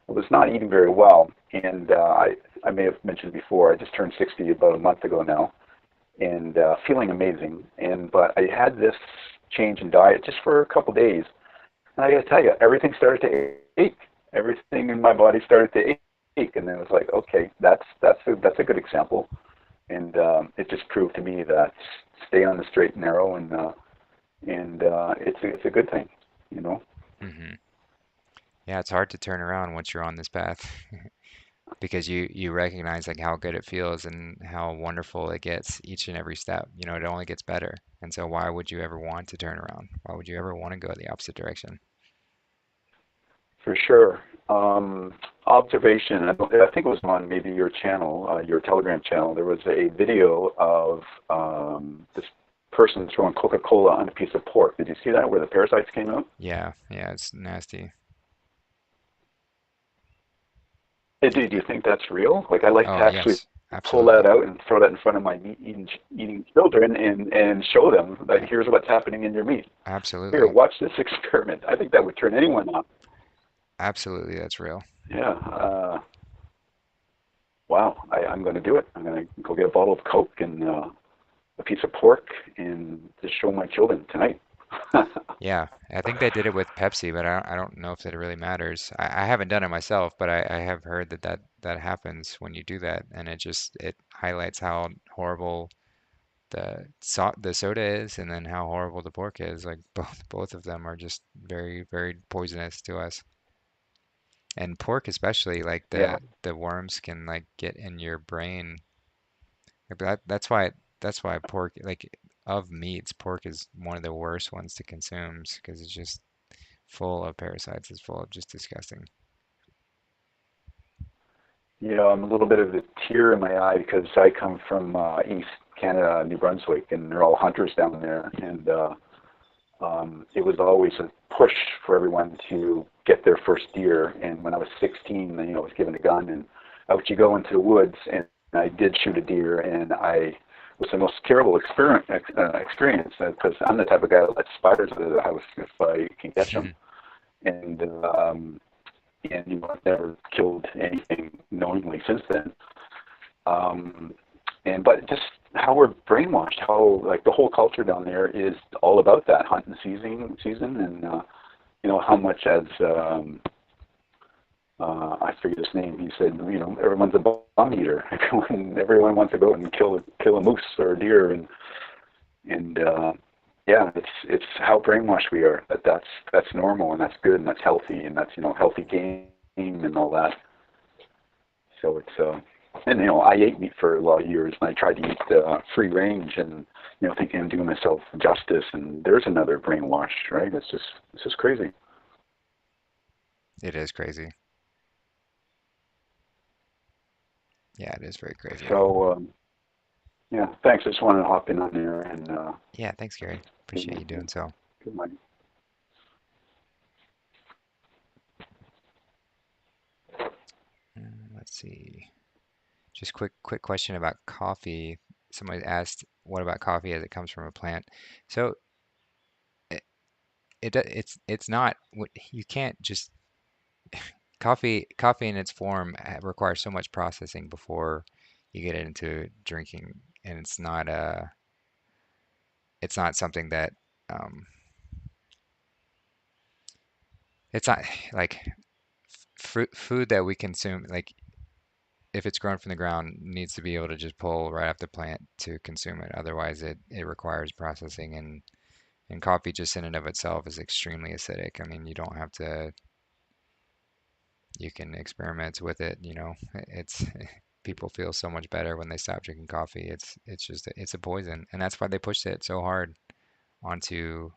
[SPEAKER 9] I was not eating very well. And I may have mentioned before, I just turned 60 about a month ago now, and feeling amazing. But I had this change in diet just for a couple days, and I got to tell you, everything started to ache. Everything in my body started to ache, and then it was like, okay, that's a good example. And it just proved to me that stay on the straight and narrow, and it's a good thing, you know.
[SPEAKER 2] Hmm. Yeah, it's hard to turn around once you're on this path because you recognize like how good it feels and how wonderful it gets each and every step. You know, it only gets better. And so why would you ever want to turn around? Why would you ever want to go the opposite direction?
[SPEAKER 9] For sure. Observation. I think it was on maybe your channel, your Telegram channel. There was a video of this person throwing Coca-Cola on a piece of pork. Did you see that, where the parasites came out?
[SPEAKER 2] Yeah, yeah, it's nasty.
[SPEAKER 9] Do you think that's real? Like, I like to
[SPEAKER 2] Oh,
[SPEAKER 9] actually
[SPEAKER 2] yes,
[SPEAKER 9] pull that
[SPEAKER 2] absolutely.
[SPEAKER 9] out and throw that in front of my meat eating children and show them that here's what's happening in your meat. Here,
[SPEAKER 2] Absolutely.
[SPEAKER 9] watch this experiment. I think that would turn anyone on.
[SPEAKER 2] Absolutely, that's real.
[SPEAKER 9] Yeah. Wow. I'm going to do it. I'm going to go get a bottle of Coke and a piece of pork and just show my children tonight.
[SPEAKER 2] Yeah, I think they did it with Pepsi, but I don't know if that really matters. I haven't done it myself, but I have heard that happens when you do that, and it highlights how horrible the soda is, and then how horrible the pork is. Like both of them are just very, very poisonous to us. And pork especially, like
[SPEAKER 9] Yeah.
[SPEAKER 2] the worms can like get in your brain. Like that's why pork, like, of meats, pork is one of the worst ones to consume because it's just full of parasites. It's full of just disgusting.
[SPEAKER 9] Yeah, I'm a little bit of a tear in my eye because I come from East Canada, New Brunswick, and they're all hunters down there. And it was always a push for everyone to get their first deer. And when I was 16, you know, I was given a gun, and out you go into the woods, and I did shoot a deer, and it was the most terrible experience because I'm the type of guy that lets spiders out of the house if I can catch them. And you know, I've never killed anything knowingly since then. But just how we're brainwashed, how like the whole culture down there is all about that hunting season, and you know how much as I forget his name. He said, you know, everyone's a bum eater. Everyone wants to go and kill a moose or a deer, and yeah, it's how brainwashed we are. That's normal, and that's good, and that's healthy, and that's, you know, healthy game and all that. So it's and you know, I ate meat for a lot of years, and I tried to eat free range, and you know, thinking I'm doing myself justice. And there's another brainwash, right? It's just crazy.
[SPEAKER 2] It is crazy. Yeah, it is very crazy.
[SPEAKER 9] So yeah, thanks. I just wanted to hop in on there and
[SPEAKER 2] Yeah, thanks, Gary.
[SPEAKER 9] good,
[SPEAKER 2] Appreciate you doing so.
[SPEAKER 9] good morning.
[SPEAKER 2] Let's see. Just quick question about coffee. Somebody asked, what about coffee as it comes from a plant? So it, it's not you can't just coffee in its form requires so much processing before you get it into drinking, and it's not something that um it's not like food that we consume, like if it's grown from the ground, needs to be able to just pull right off the plant to consume it. Otherwise, it requires processing, and coffee just in and of itself is extremely acidic. I mean, you don't have to, you can experiment with it, you know. It's people feel so much better when they stop drinking coffee. It's just it's a poison, and that's why they pushed it so hard onto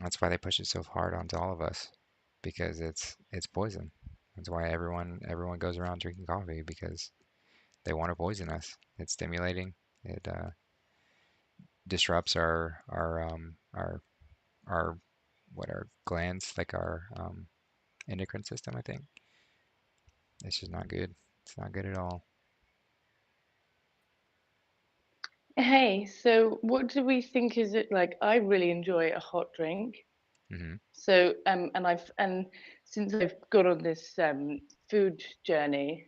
[SPEAKER 2] that's why they push it so hard onto all of us because it's poison. That's why everyone goes around drinking coffee because they want to poison us. It's stimulating. It disrupts our what our glands, like our endocrine system, I think. It's just not good. It's not good at all.
[SPEAKER 5] Hey, so what do we think is it like? I really enjoy a hot drink.
[SPEAKER 2] Hmm.
[SPEAKER 5] So, and since I've gone on this food journey,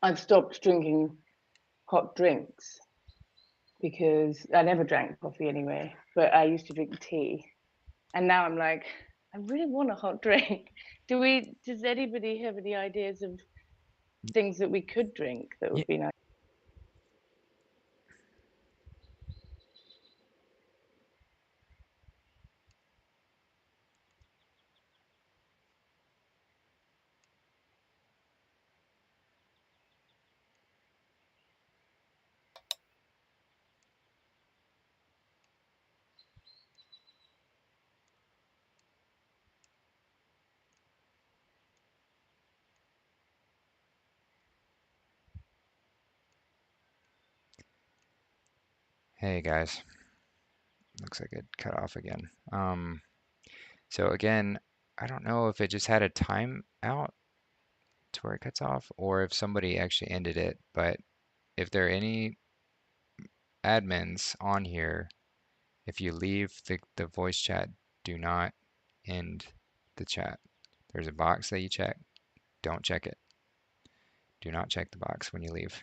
[SPEAKER 5] I've stopped drinking hot drinks because I never drank coffee anyway, but I used to drink tea. And now I'm like, I really want a hot drink. Does anybody have any ideas of things that we could drink that
[SPEAKER 2] Yeah.
[SPEAKER 5] would be nice?
[SPEAKER 2] Hey guys, looks like it cut off again. So again, I don't know if it just had a time out to where it cuts off or if somebody actually ended it, but if there are any admins on here, if you leave the voice chat, do not end the chat. There's a box that you check. Don't check it. Do not check the box when you leave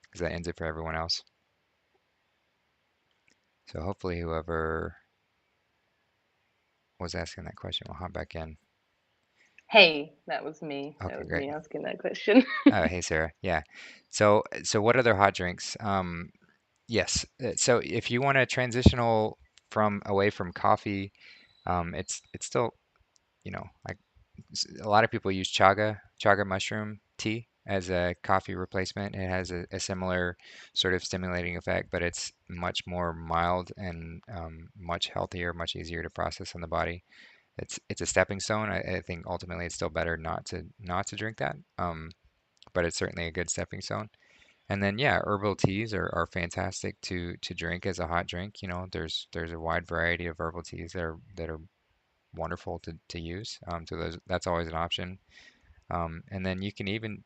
[SPEAKER 2] because that ends it for everyone else. So hopefully whoever was asking that question will hop back in.
[SPEAKER 5] Hey, that was me. That
[SPEAKER 2] Okay,
[SPEAKER 5] was
[SPEAKER 2] great.
[SPEAKER 5] me asking that question.
[SPEAKER 2] Oh, hey Sarah. Yeah. So what other hot drinks? Yes. So if you want to transitional from away from coffee, it's still, like a lot of people use chaga mushroom tea as a coffee replacement. It has a similar sort of stimulating effect, but it's much more mild and much healthier, much easier to process in the body. It's a stepping stone. I think ultimately it's still better not to drink that, but it's certainly a good stepping stone. And then yeah, herbal teas are fantastic to drink as a hot drink. There's a wide variety of herbal teas that are wonderful to use. So that's always an option. And then you can even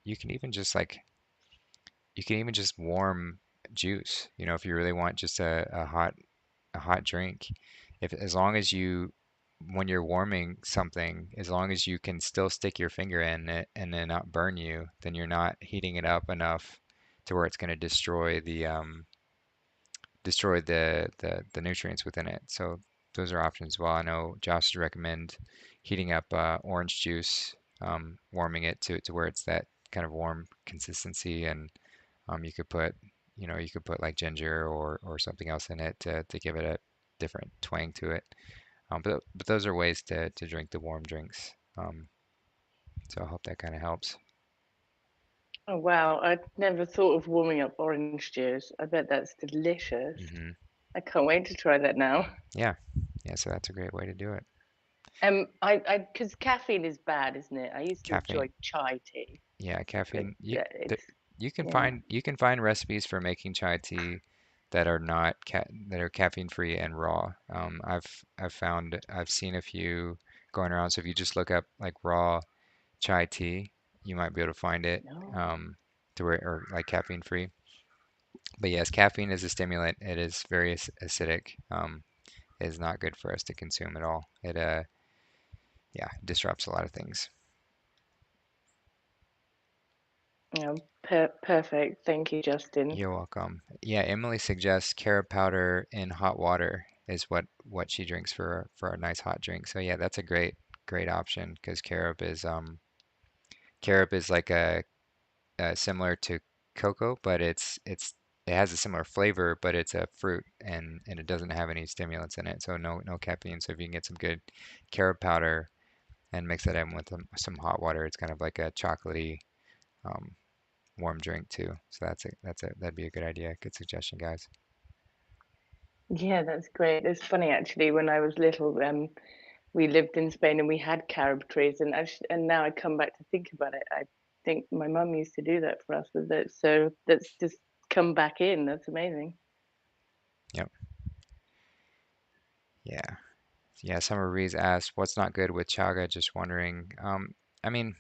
[SPEAKER 2] just warm juice. If you really want just a hot drink, if as long as you when you're warming something, as long as you can still stick your finger in it and then not burn you, then you're not heating it up enough to where it's going to destroy the nutrients within it. So those are options. Well, I know Josh would recommend heating up orange juice, warming it to where it's that kind of warm consistency, and you could put like ginger or something else in it to give it a different twang to it. But those are ways to drink the warm drinks. So I hope that kind of helps.
[SPEAKER 5] Oh wow, I'd never thought of warming up orange juice. I bet that's delicious.
[SPEAKER 2] Hmm.
[SPEAKER 5] I can't wait to try that now.
[SPEAKER 2] Yeah, yeah. So that's a great way to do it.
[SPEAKER 5] Because caffeine is bad, isn't it? I used to
[SPEAKER 2] Caffeine.
[SPEAKER 5] enjoy chai tea,
[SPEAKER 2] Yeah,
[SPEAKER 5] but
[SPEAKER 2] caffeine. You
[SPEAKER 5] yeah,
[SPEAKER 2] th-
[SPEAKER 5] it's
[SPEAKER 2] you can
[SPEAKER 5] yeah.
[SPEAKER 2] find you can find recipes for making chai tea that are not that are caffeine free and raw. I've seen a few going around. So if you just look up like raw chai tea, you might be able to find it
[SPEAKER 5] No.
[SPEAKER 2] to where or like caffeine free. But yes, caffeine is a stimulant. It is very acidic. It is not good for us to consume at all. It yeah, disrupts a lot of things.
[SPEAKER 5] Yeah, perfect. Thank you, Justin.
[SPEAKER 2] You're welcome. Yeah, Emily suggests carob powder in hot water is what she drinks for a nice hot drink. So yeah, that's a great option because carob is like a similar to cocoa, but it has a similar flavor, but it's a fruit and it doesn't have any stimulants in it, so no caffeine. So if you can get some good carob powder and mix that in with some hot water, it's kind of like a chocolatey um, warm drink too. So that'd be a good idea. Good suggestion, guys.
[SPEAKER 5] Yeah, that's great. It's funny actually. When I was little, we lived in Spain and we had carob trees, and now I come back to think about it. I think my mum used to do that for us with it. So that's just come back in. That's amazing.
[SPEAKER 2] Yep. Yeah. Yeah, Summer Rees asked, what's not good with chaga? Just wondering. I mean,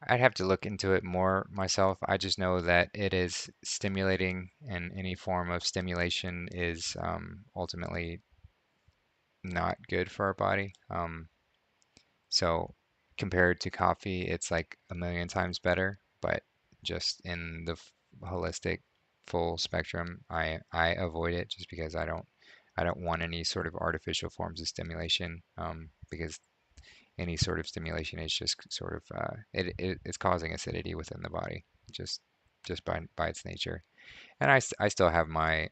[SPEAKER 2] I'd have to look into it more myself. I just know that it is stimulating, and any form of stimulation is ultimately not good for our body. So compared to coffee, it's like a million times better, but just in the holistic full spectrum, I avoid it just because I don't want any sort of artificial forms of stimulation, because any sort of stimulation is just sort of it's causing acidity within the body, just by its nature. And I still have my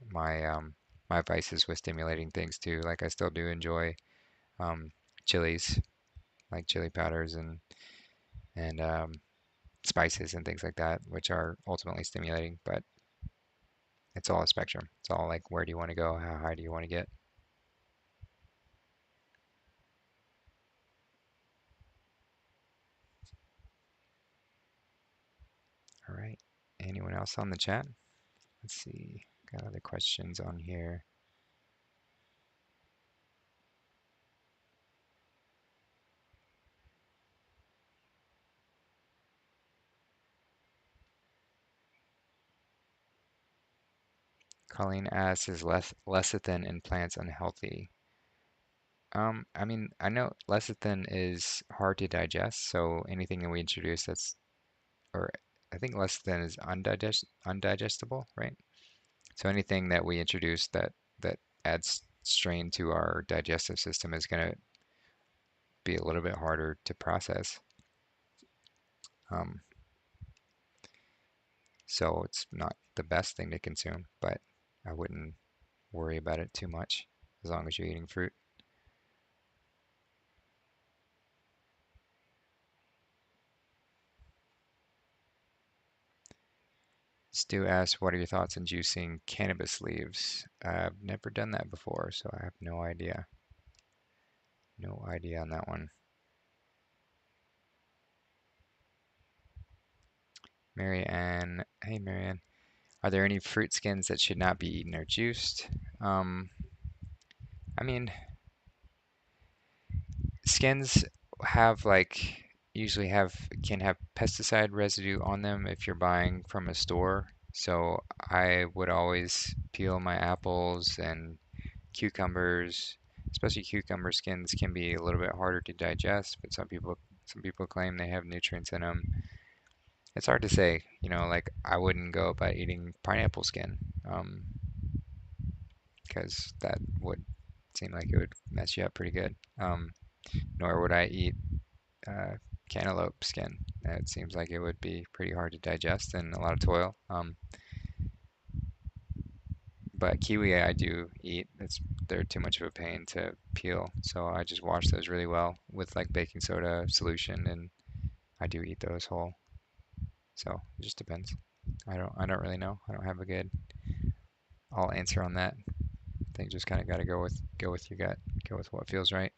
[SPEAKER 2] vices with stimulating things too. Like I still do enjoy um, chilies, like chili powders and spices and things like that, which are ultimately stimulating. But it's all a spectrum. It's all like, where do you want to go? How high do you want to get? All right. Anyone else on the chat? Let's see. Got other questions on here. Colleen asks, is lecithin in plants unhealthy? I mean, I know lecithin is hard to digest, so anything that we introduce or I think lecithin is undigestible, right? So anything that we introduce that adds strain to our digestive system is going to be a little bit harder to process. Um, so it's not the best thing to consume, but I wouldn't worry about it too much as long as you're eating fruit. Stu asks, what are your thoughts on juicing cannabis leaves? I've never done that before, so I have no idea. No idea on that one. Marianne, hey Marianne, are there any fruit skins that should not be eaten or juiced? I mean, skins have like usually can have pesticide residue on them if you're buying from a store. So I would always peel my apples and cucumbers, especially cucumber skins can be a little bit harder to digest, but some people claim they have nutrients in them. It's hard to say, like I wouldn't go about eating pineapple skin, because that would seem like it would mess you up pretty good. Nor would I eat uh, cantaloupe skin. It seems like it would be pretty hard to digest and a lot of toil. But kiwi I do eat. They're too much of a pain to peel, so I just wash those really well with like baking soda solution, and I do eat those whole. So it just depends. I don't really know. I don't have a good all answer on that. I think just kind of got to go with your gut, go with what feels right.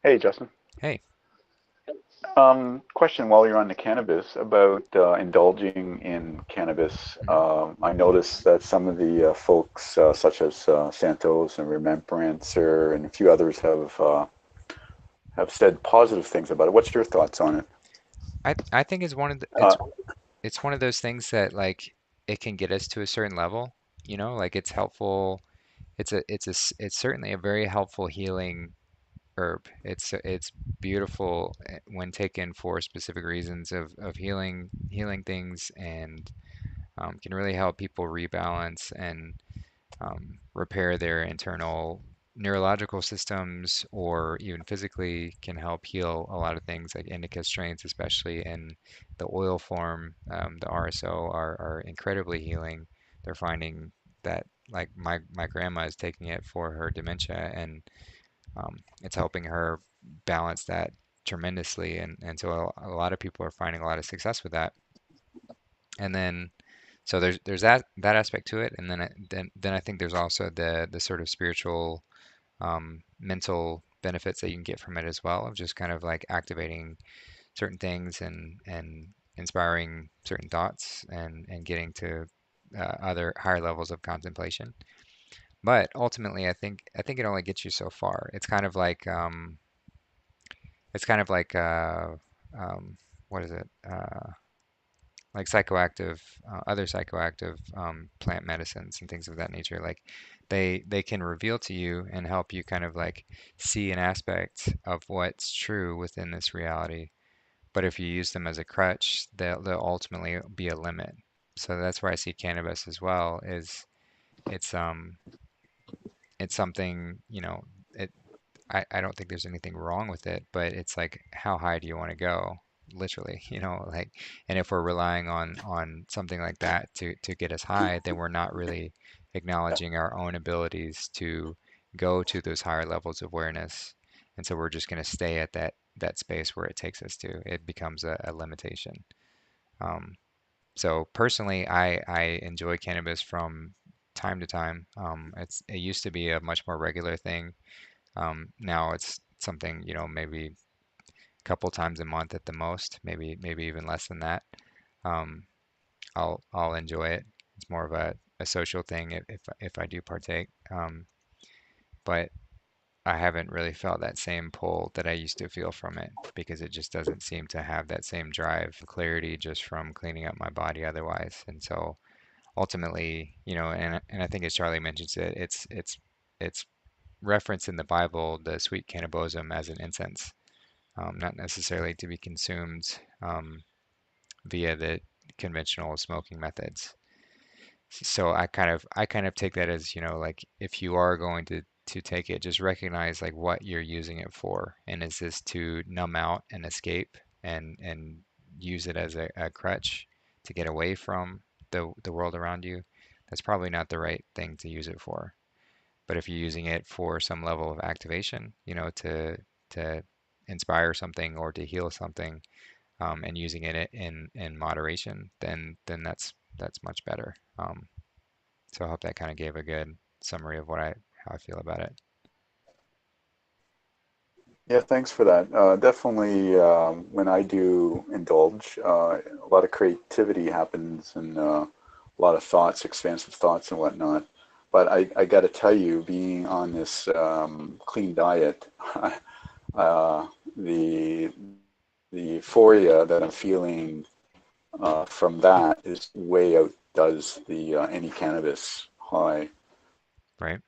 [SPEAKER 9] Hey, Justin.
[SPEAKER 2] Hey,
[SPEAKER 9] Question while you're on the cannabis about indulging in cannabis. I noticed that some of the folks, such as Santos and Remembrancer and a few others, have said positive things about it. What's your thoughts on it?
[SPEAKER 2] I think it's one of the,
[SPEAKER 9] Uh,
[SPEAKER 2] it's one of those things that like it can get us to a certain level, like it's helpful. It's certainly a very helpful healing herb. It's beautiful when taken for specific reasons of healing things, and can really help people rebalance and repair their internal neurological systems, or even physically can help heal a lot of things like indica strains, especially in the oil form. The RSO are incredibly healing. They're finding that like my grandma is taking it for her dementia, and it's helping her balance that tremendously. And so a lot of people are finding a lot of success with that. And then so there's that aspect to it, and then I think there's also the sort of spiritual, mental benefits that you can get from it as well, of just kind of like activating certain things and inspiring certain thoughts and getting to other higher levels of contemplation. But ultimately, I think it only gets you so far. It's kind of like what is it? Like psychoactive, other psychoactive plant medicines and things of that nature. Like they can reveal to you and help you kind of like see an aspect of what's true within this reality. But if you use them as a crutch, they'll ultimately be a limit. So that's where I see cannabis as well. Is it's um it's something, it I don't think there's anything wrong with it, but it's like how high do you want to go? Literally, like, and if we're relying on something like that to get us high, then we're not really acknowledging our own abilities to go to those higher levels of awareness. And so we're just going to stay at that space where it takes us to. It becomes a limitation. Um, so personally, I enjoy cannabis from time to time. It used to be a much more regular thing. Now it's something, maybe a couple times a month at the most, maybe even less than that. Um, I'll enjoy it. It's more of a social thing if I do partake. But I haven't really felt that same pull that I used to feel from it because it just doesn't seem to have that same drive, clarity just from cleaning up my body otherwise. And so ultimately, and I think as Charlie mentions it, it's referenced in the Bible, the sweet cannabism as an incense, not necessarily to be consumed via the conventional smoking methods. So I kind of take that as, like if you are going to take it, just recognize like what you're using it for. And is this to numb out and escape and use it as a crutch to get away from the world around you? That's probably not the right thing to use it for. But if you're using it for some level of activation, to inspire something or to heal something, and using it in moderation, then that's much better. So I hope that kind of gave a good summary of how I feel about it.
[SPEAKER 9] Yeah, thanks for that. Definitely, when I do indulge, a lot of creativity happens and a lot of thoughts, expansive thoughts and whatnot. But I got to tell you, being on this clean diet, uh, the the euphoria that I'm feeling from that is way outdoes the any cannabis high.
[SPEAKER 2] Right?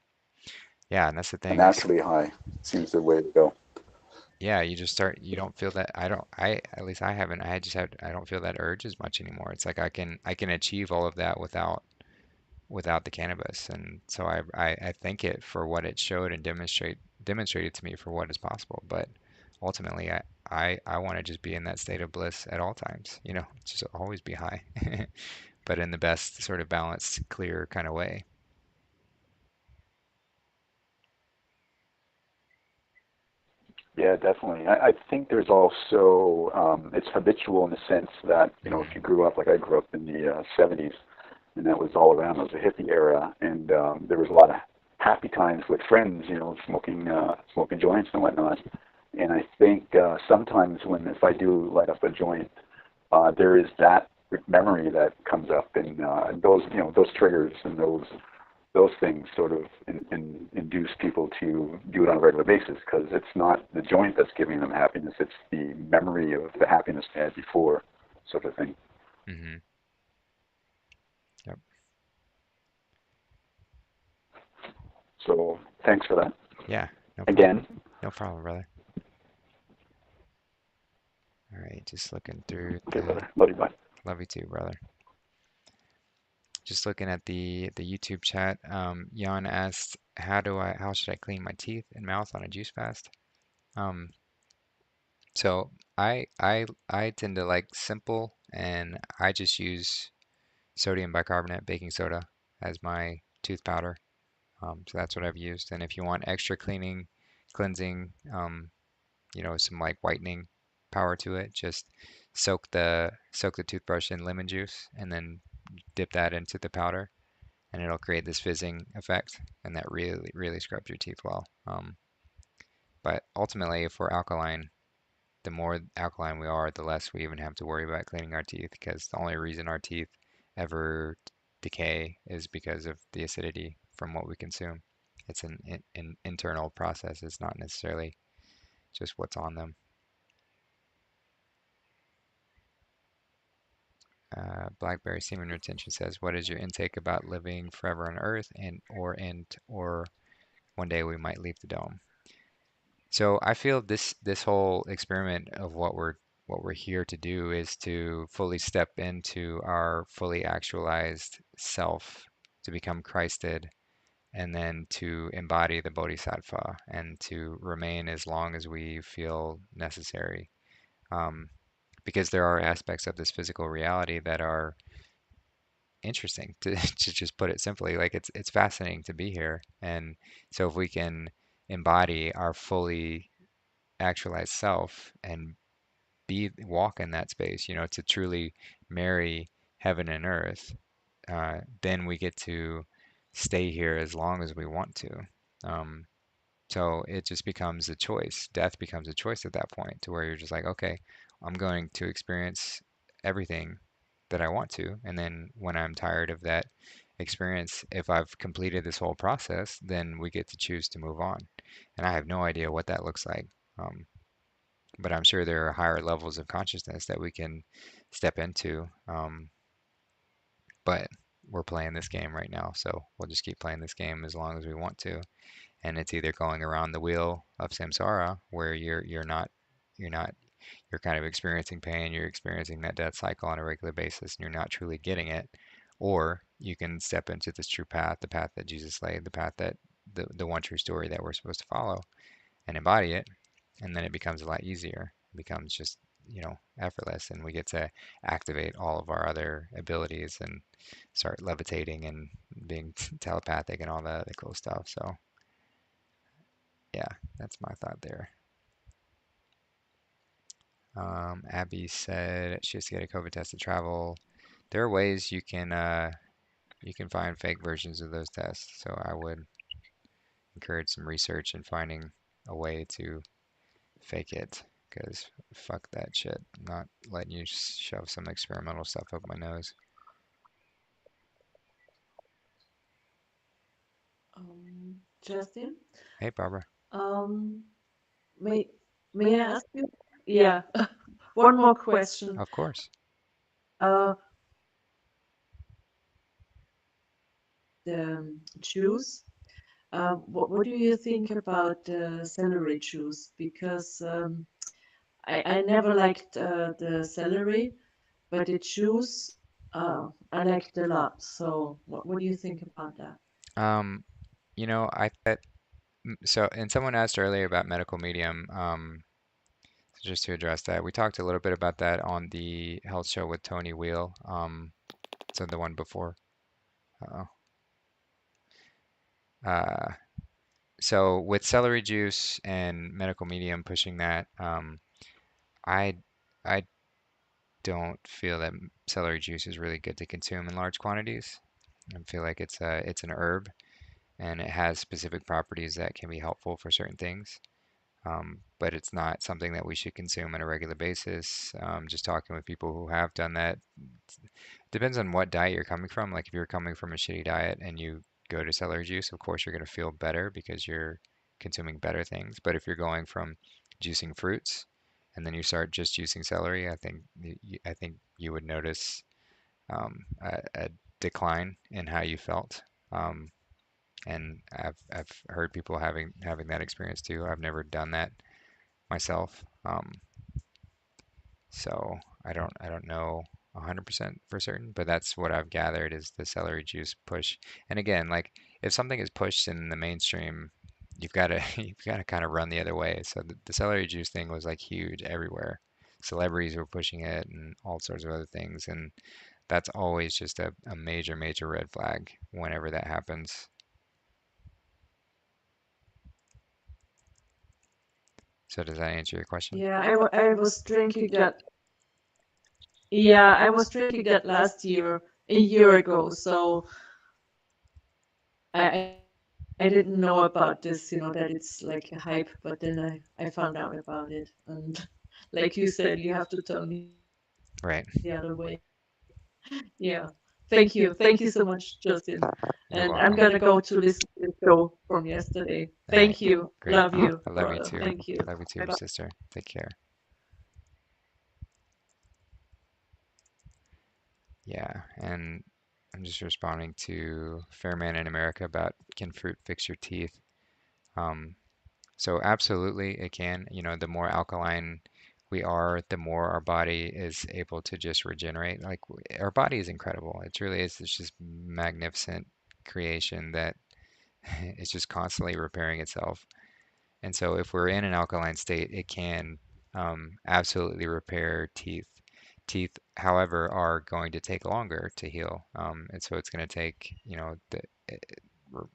[SPEAKER 2] Yeah, and that's the
[SPEAKER 9] A
[SPEAKER 2] thing.
[SPEAKER 9] naturally high seems the way to go.
[SPEAKER 2] Yeah, you don't feel that. At least I haven't. I don't feel that urge as much anymore. It's like I can achieve all of that without the cannabis. And so I thank it for what it showed and demonstrated to me for what is possible. But ultimately, I want to just be in that state of bliss at all times, just always be high, but in the best sort of balanced, clear kind of way.
[SPEAKER 9] Yeah, definitely. I think there's also it's habitual in the sense that if you grew up like I grew up in the '70s, and that was all around. It was a hippie era, and there was a lot of happy times with friends, smoking joints and whatnot. And I think sometimes if I do light up a joint, there is that memory that comes up, and those triggers and those things sort of induce people to do it on a regular basis because it's not the joint that's giving them happiness; it's the memory of the happiness they had before, sort of thing.
[SPEAKER 2] Hmm. Yep.
[SPEAKER 9] So thanks for that.
[SPEAKER 2] Yeah, no problem.
[SPEAKER 9] Again,
[SPEAKER 2] No problem, brother. All right, just looking through
[SPEAKER 9] okay, brother. Love you, bye.
[SPEAKER 2] love you too, brother. Just looking at the YouTube chat. Jan asked, how should I clean my teeth and mouth on a juice fast? Um, so I tend to like simple, and I just use sodium bicarbonate baking soda as my tooth powder. So that's what I've used. And if you want extra cleansing, some like whitening power to it, just soak the toothbrush in lemon juice and then dip that into the powder, and it'll create this fizzing effect, and that really really scrubs your teeth well. But ultimately, if we're alkaline, the more alkaline we are, the less we even have to worry about cleaning our teeth, because the only reason our teeth ever decay is because of the acidity from what we consume. It's an internal process. It's not necessarily just what's on them. Blackberry Semen Retention says, "What is your intake about living forever on Earth, or one day we might leave the dome?" So I feel this whole experiment of what we're here to do is to fully step into our fully actualized self, to become Christed, and then to embody the Bodhisattva and to remain as long as we feel necessary. Because there are aspects of this physical reality that are interesting to just put it simply. Like it's fascinating to be here. And so if we can embody our fully actualized self and walk in that space, to truly marry heaven and earth, then we get to stay here as long as we want to. So it just becomes a choice. Death becomes a choice at that point, to where you're just like, okay, I'm going to experience everything that I want to. And then when I'm tired of that experience, if I've completed this whole process, then we get to choose to move on. And I have no idea what that looks like. But I'm sure there are higher levels of consciousness that we can step into. But we're playing this game right now, so we'll just keep playing this game as long as we want to. And it's either going around the wheel of samsara, where you're not you're kind of experiencing pain, you're experiencing that death cycle on a regular basis, and you're not truly getting it, or you can step into this true path, the path that Jesus laid, the path that the one true story that we're supposed to follow, and embody it, and then it becomes a lot easier. It becomes just effortless, and we get to activate all of our other abilities and start levitating and being telepathic and all that other cool stuff. So yeah, that's my thought there. Abby said she has to get a COVID test to travel. There are ways you can find fake versions of those tests. So I would encourage some research and finding a way to fake it, because fuck that shit. I'm not letting you shove some experimental stuff up my nose.
[SPEAKER 5] Justin,
[SPEAKER 2] Hey, Barbara.
[SPEAKER 5] may may I ask you? Yeah, one more question.
[SPEAKER 2] Of course.
[SPEAKER 5] Uh, the juice. What do you think about celery juice? Because I never liked the celery, but the juice I liked a lot. So what do you think about that?
[SPEAKER 2] Um, I thought so, and someone asked earlier about medical medium. So just to address that, we talked a little bit about that on the health show with Tony Wheel. So the one before. Uh-oh. So with celery juice and medical medium pushing that, I I don't feel that celery juice is really good to consume in large quantities. I feel like it's an herb, and it has specific properties that can be helpful for certain things. But it's not something that we should consume on a regular basis. Just talking with people who have done that, depends on what diet you're coming from. Like if you're coming from a shitty diet and you go to celery juice, of course you're going to feel better because you're consuming better things. But if you're going from juicing fruits and then you start just juicing celery, I think you would notice a decline in how you felt. And I've heard people having that experience too. I've never done that myself. So I don't know 100% for certain, but that's what I've gathered is the celery juice push. And again, like if something is pushed in the mainstream, you've got to you've got to kind of run the other way. So the celery juice thing was like huge everywhere. Celebrities were pushing it and all sorts of other things, and that's always just a major red flag whenever that happens. So does that answer your question?
[SPEAKER 5] Yeah, I was drinking that. Yeah, I was drinking that last year, a year ago. So I I didn't know about this, that it's like a hype, but then I found out about it. And like you said, you have to tell me
[SPEAKER 2] Right.
[SPEAKER 5] the other way. Yeah. Thank you so much, Justin.
[SPEAKER 2] You're
[SPEAKER 5] And I'm
[SPEAKER 2] welcome.
[SPEAKER 5] gonna go to listen to the show from yesterday. Thank you.
[SPEAKER 2] Great.
[SPEAKER 5] Love you,
[SPEAKER 2] I love you
[SPEAKER 5] brother.
[SPEAKER 2] too.
[SPEAKER 5] Thank you.
[SPEAKER 2] Love you too,
[SPEAKER 5] Bye-bye.
[SPEAKER 2] sister. Take care. Yeah, and I'm just responding to Fairman in America about can fruit fix your teeth? So absolutely it can. You know, the more alkaline we are, the more our body is able to just regenerate. Like our body is incredible. It really is. It's just magnificent creation that it's just constantly repairing itself. And so if we're in an alkaline state, it can absolutely repair teeth. Teeth, however, are going to take longer to heal. And so it's going to take, you know, r-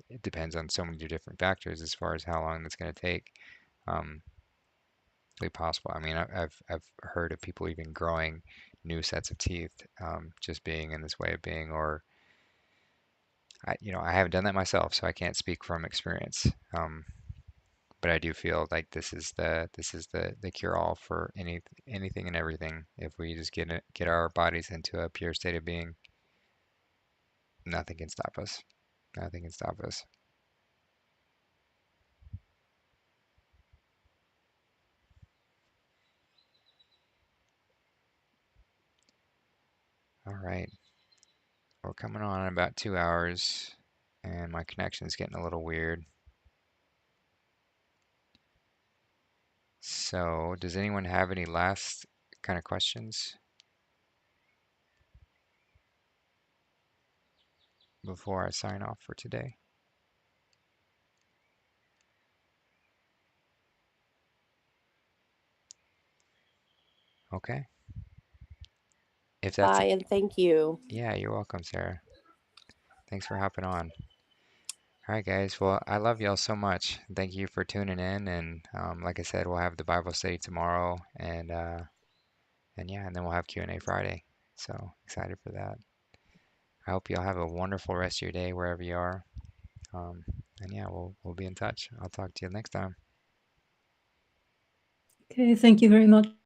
[SPEAKER 2] it depends on so many different factors as far as how long that's going to take. Um, really possible. I mean, I've heard of people even growing new sets of teeth, just being in this way of being, or I haven't done that myself, so I can't speak from experience. But I do feel like this is the cure all for anything and everything. If we just get our bodies into a pure state of being, nothing can stop us. Nothing can stop us. All right. We're coming on in about 2 hours, and my connection's getting a little weird. So, does anyone have any last kind of questions before I sign off for today? Okay. If that's
[SPEAKER 7] Bye
[SPEAKER 2] it,
[SPEAKER 7] and thank you.
[SPEAKER 2] yeah, you're welcome, Sarah. Thanks for hopping on. All right, guys. Well, I love y'all so much. Thank you for tuning in. And like I said, we'll have the Bible study tomorrow, and yeah, and then we'll have Q&A Friday. So excited for that. I hope y'all have a wonderful rest of your day wherever you are. Um, and yeah, we'll be in touch. I'll talk to you next time.
[SPEAKER 4] Okay, thank you very much.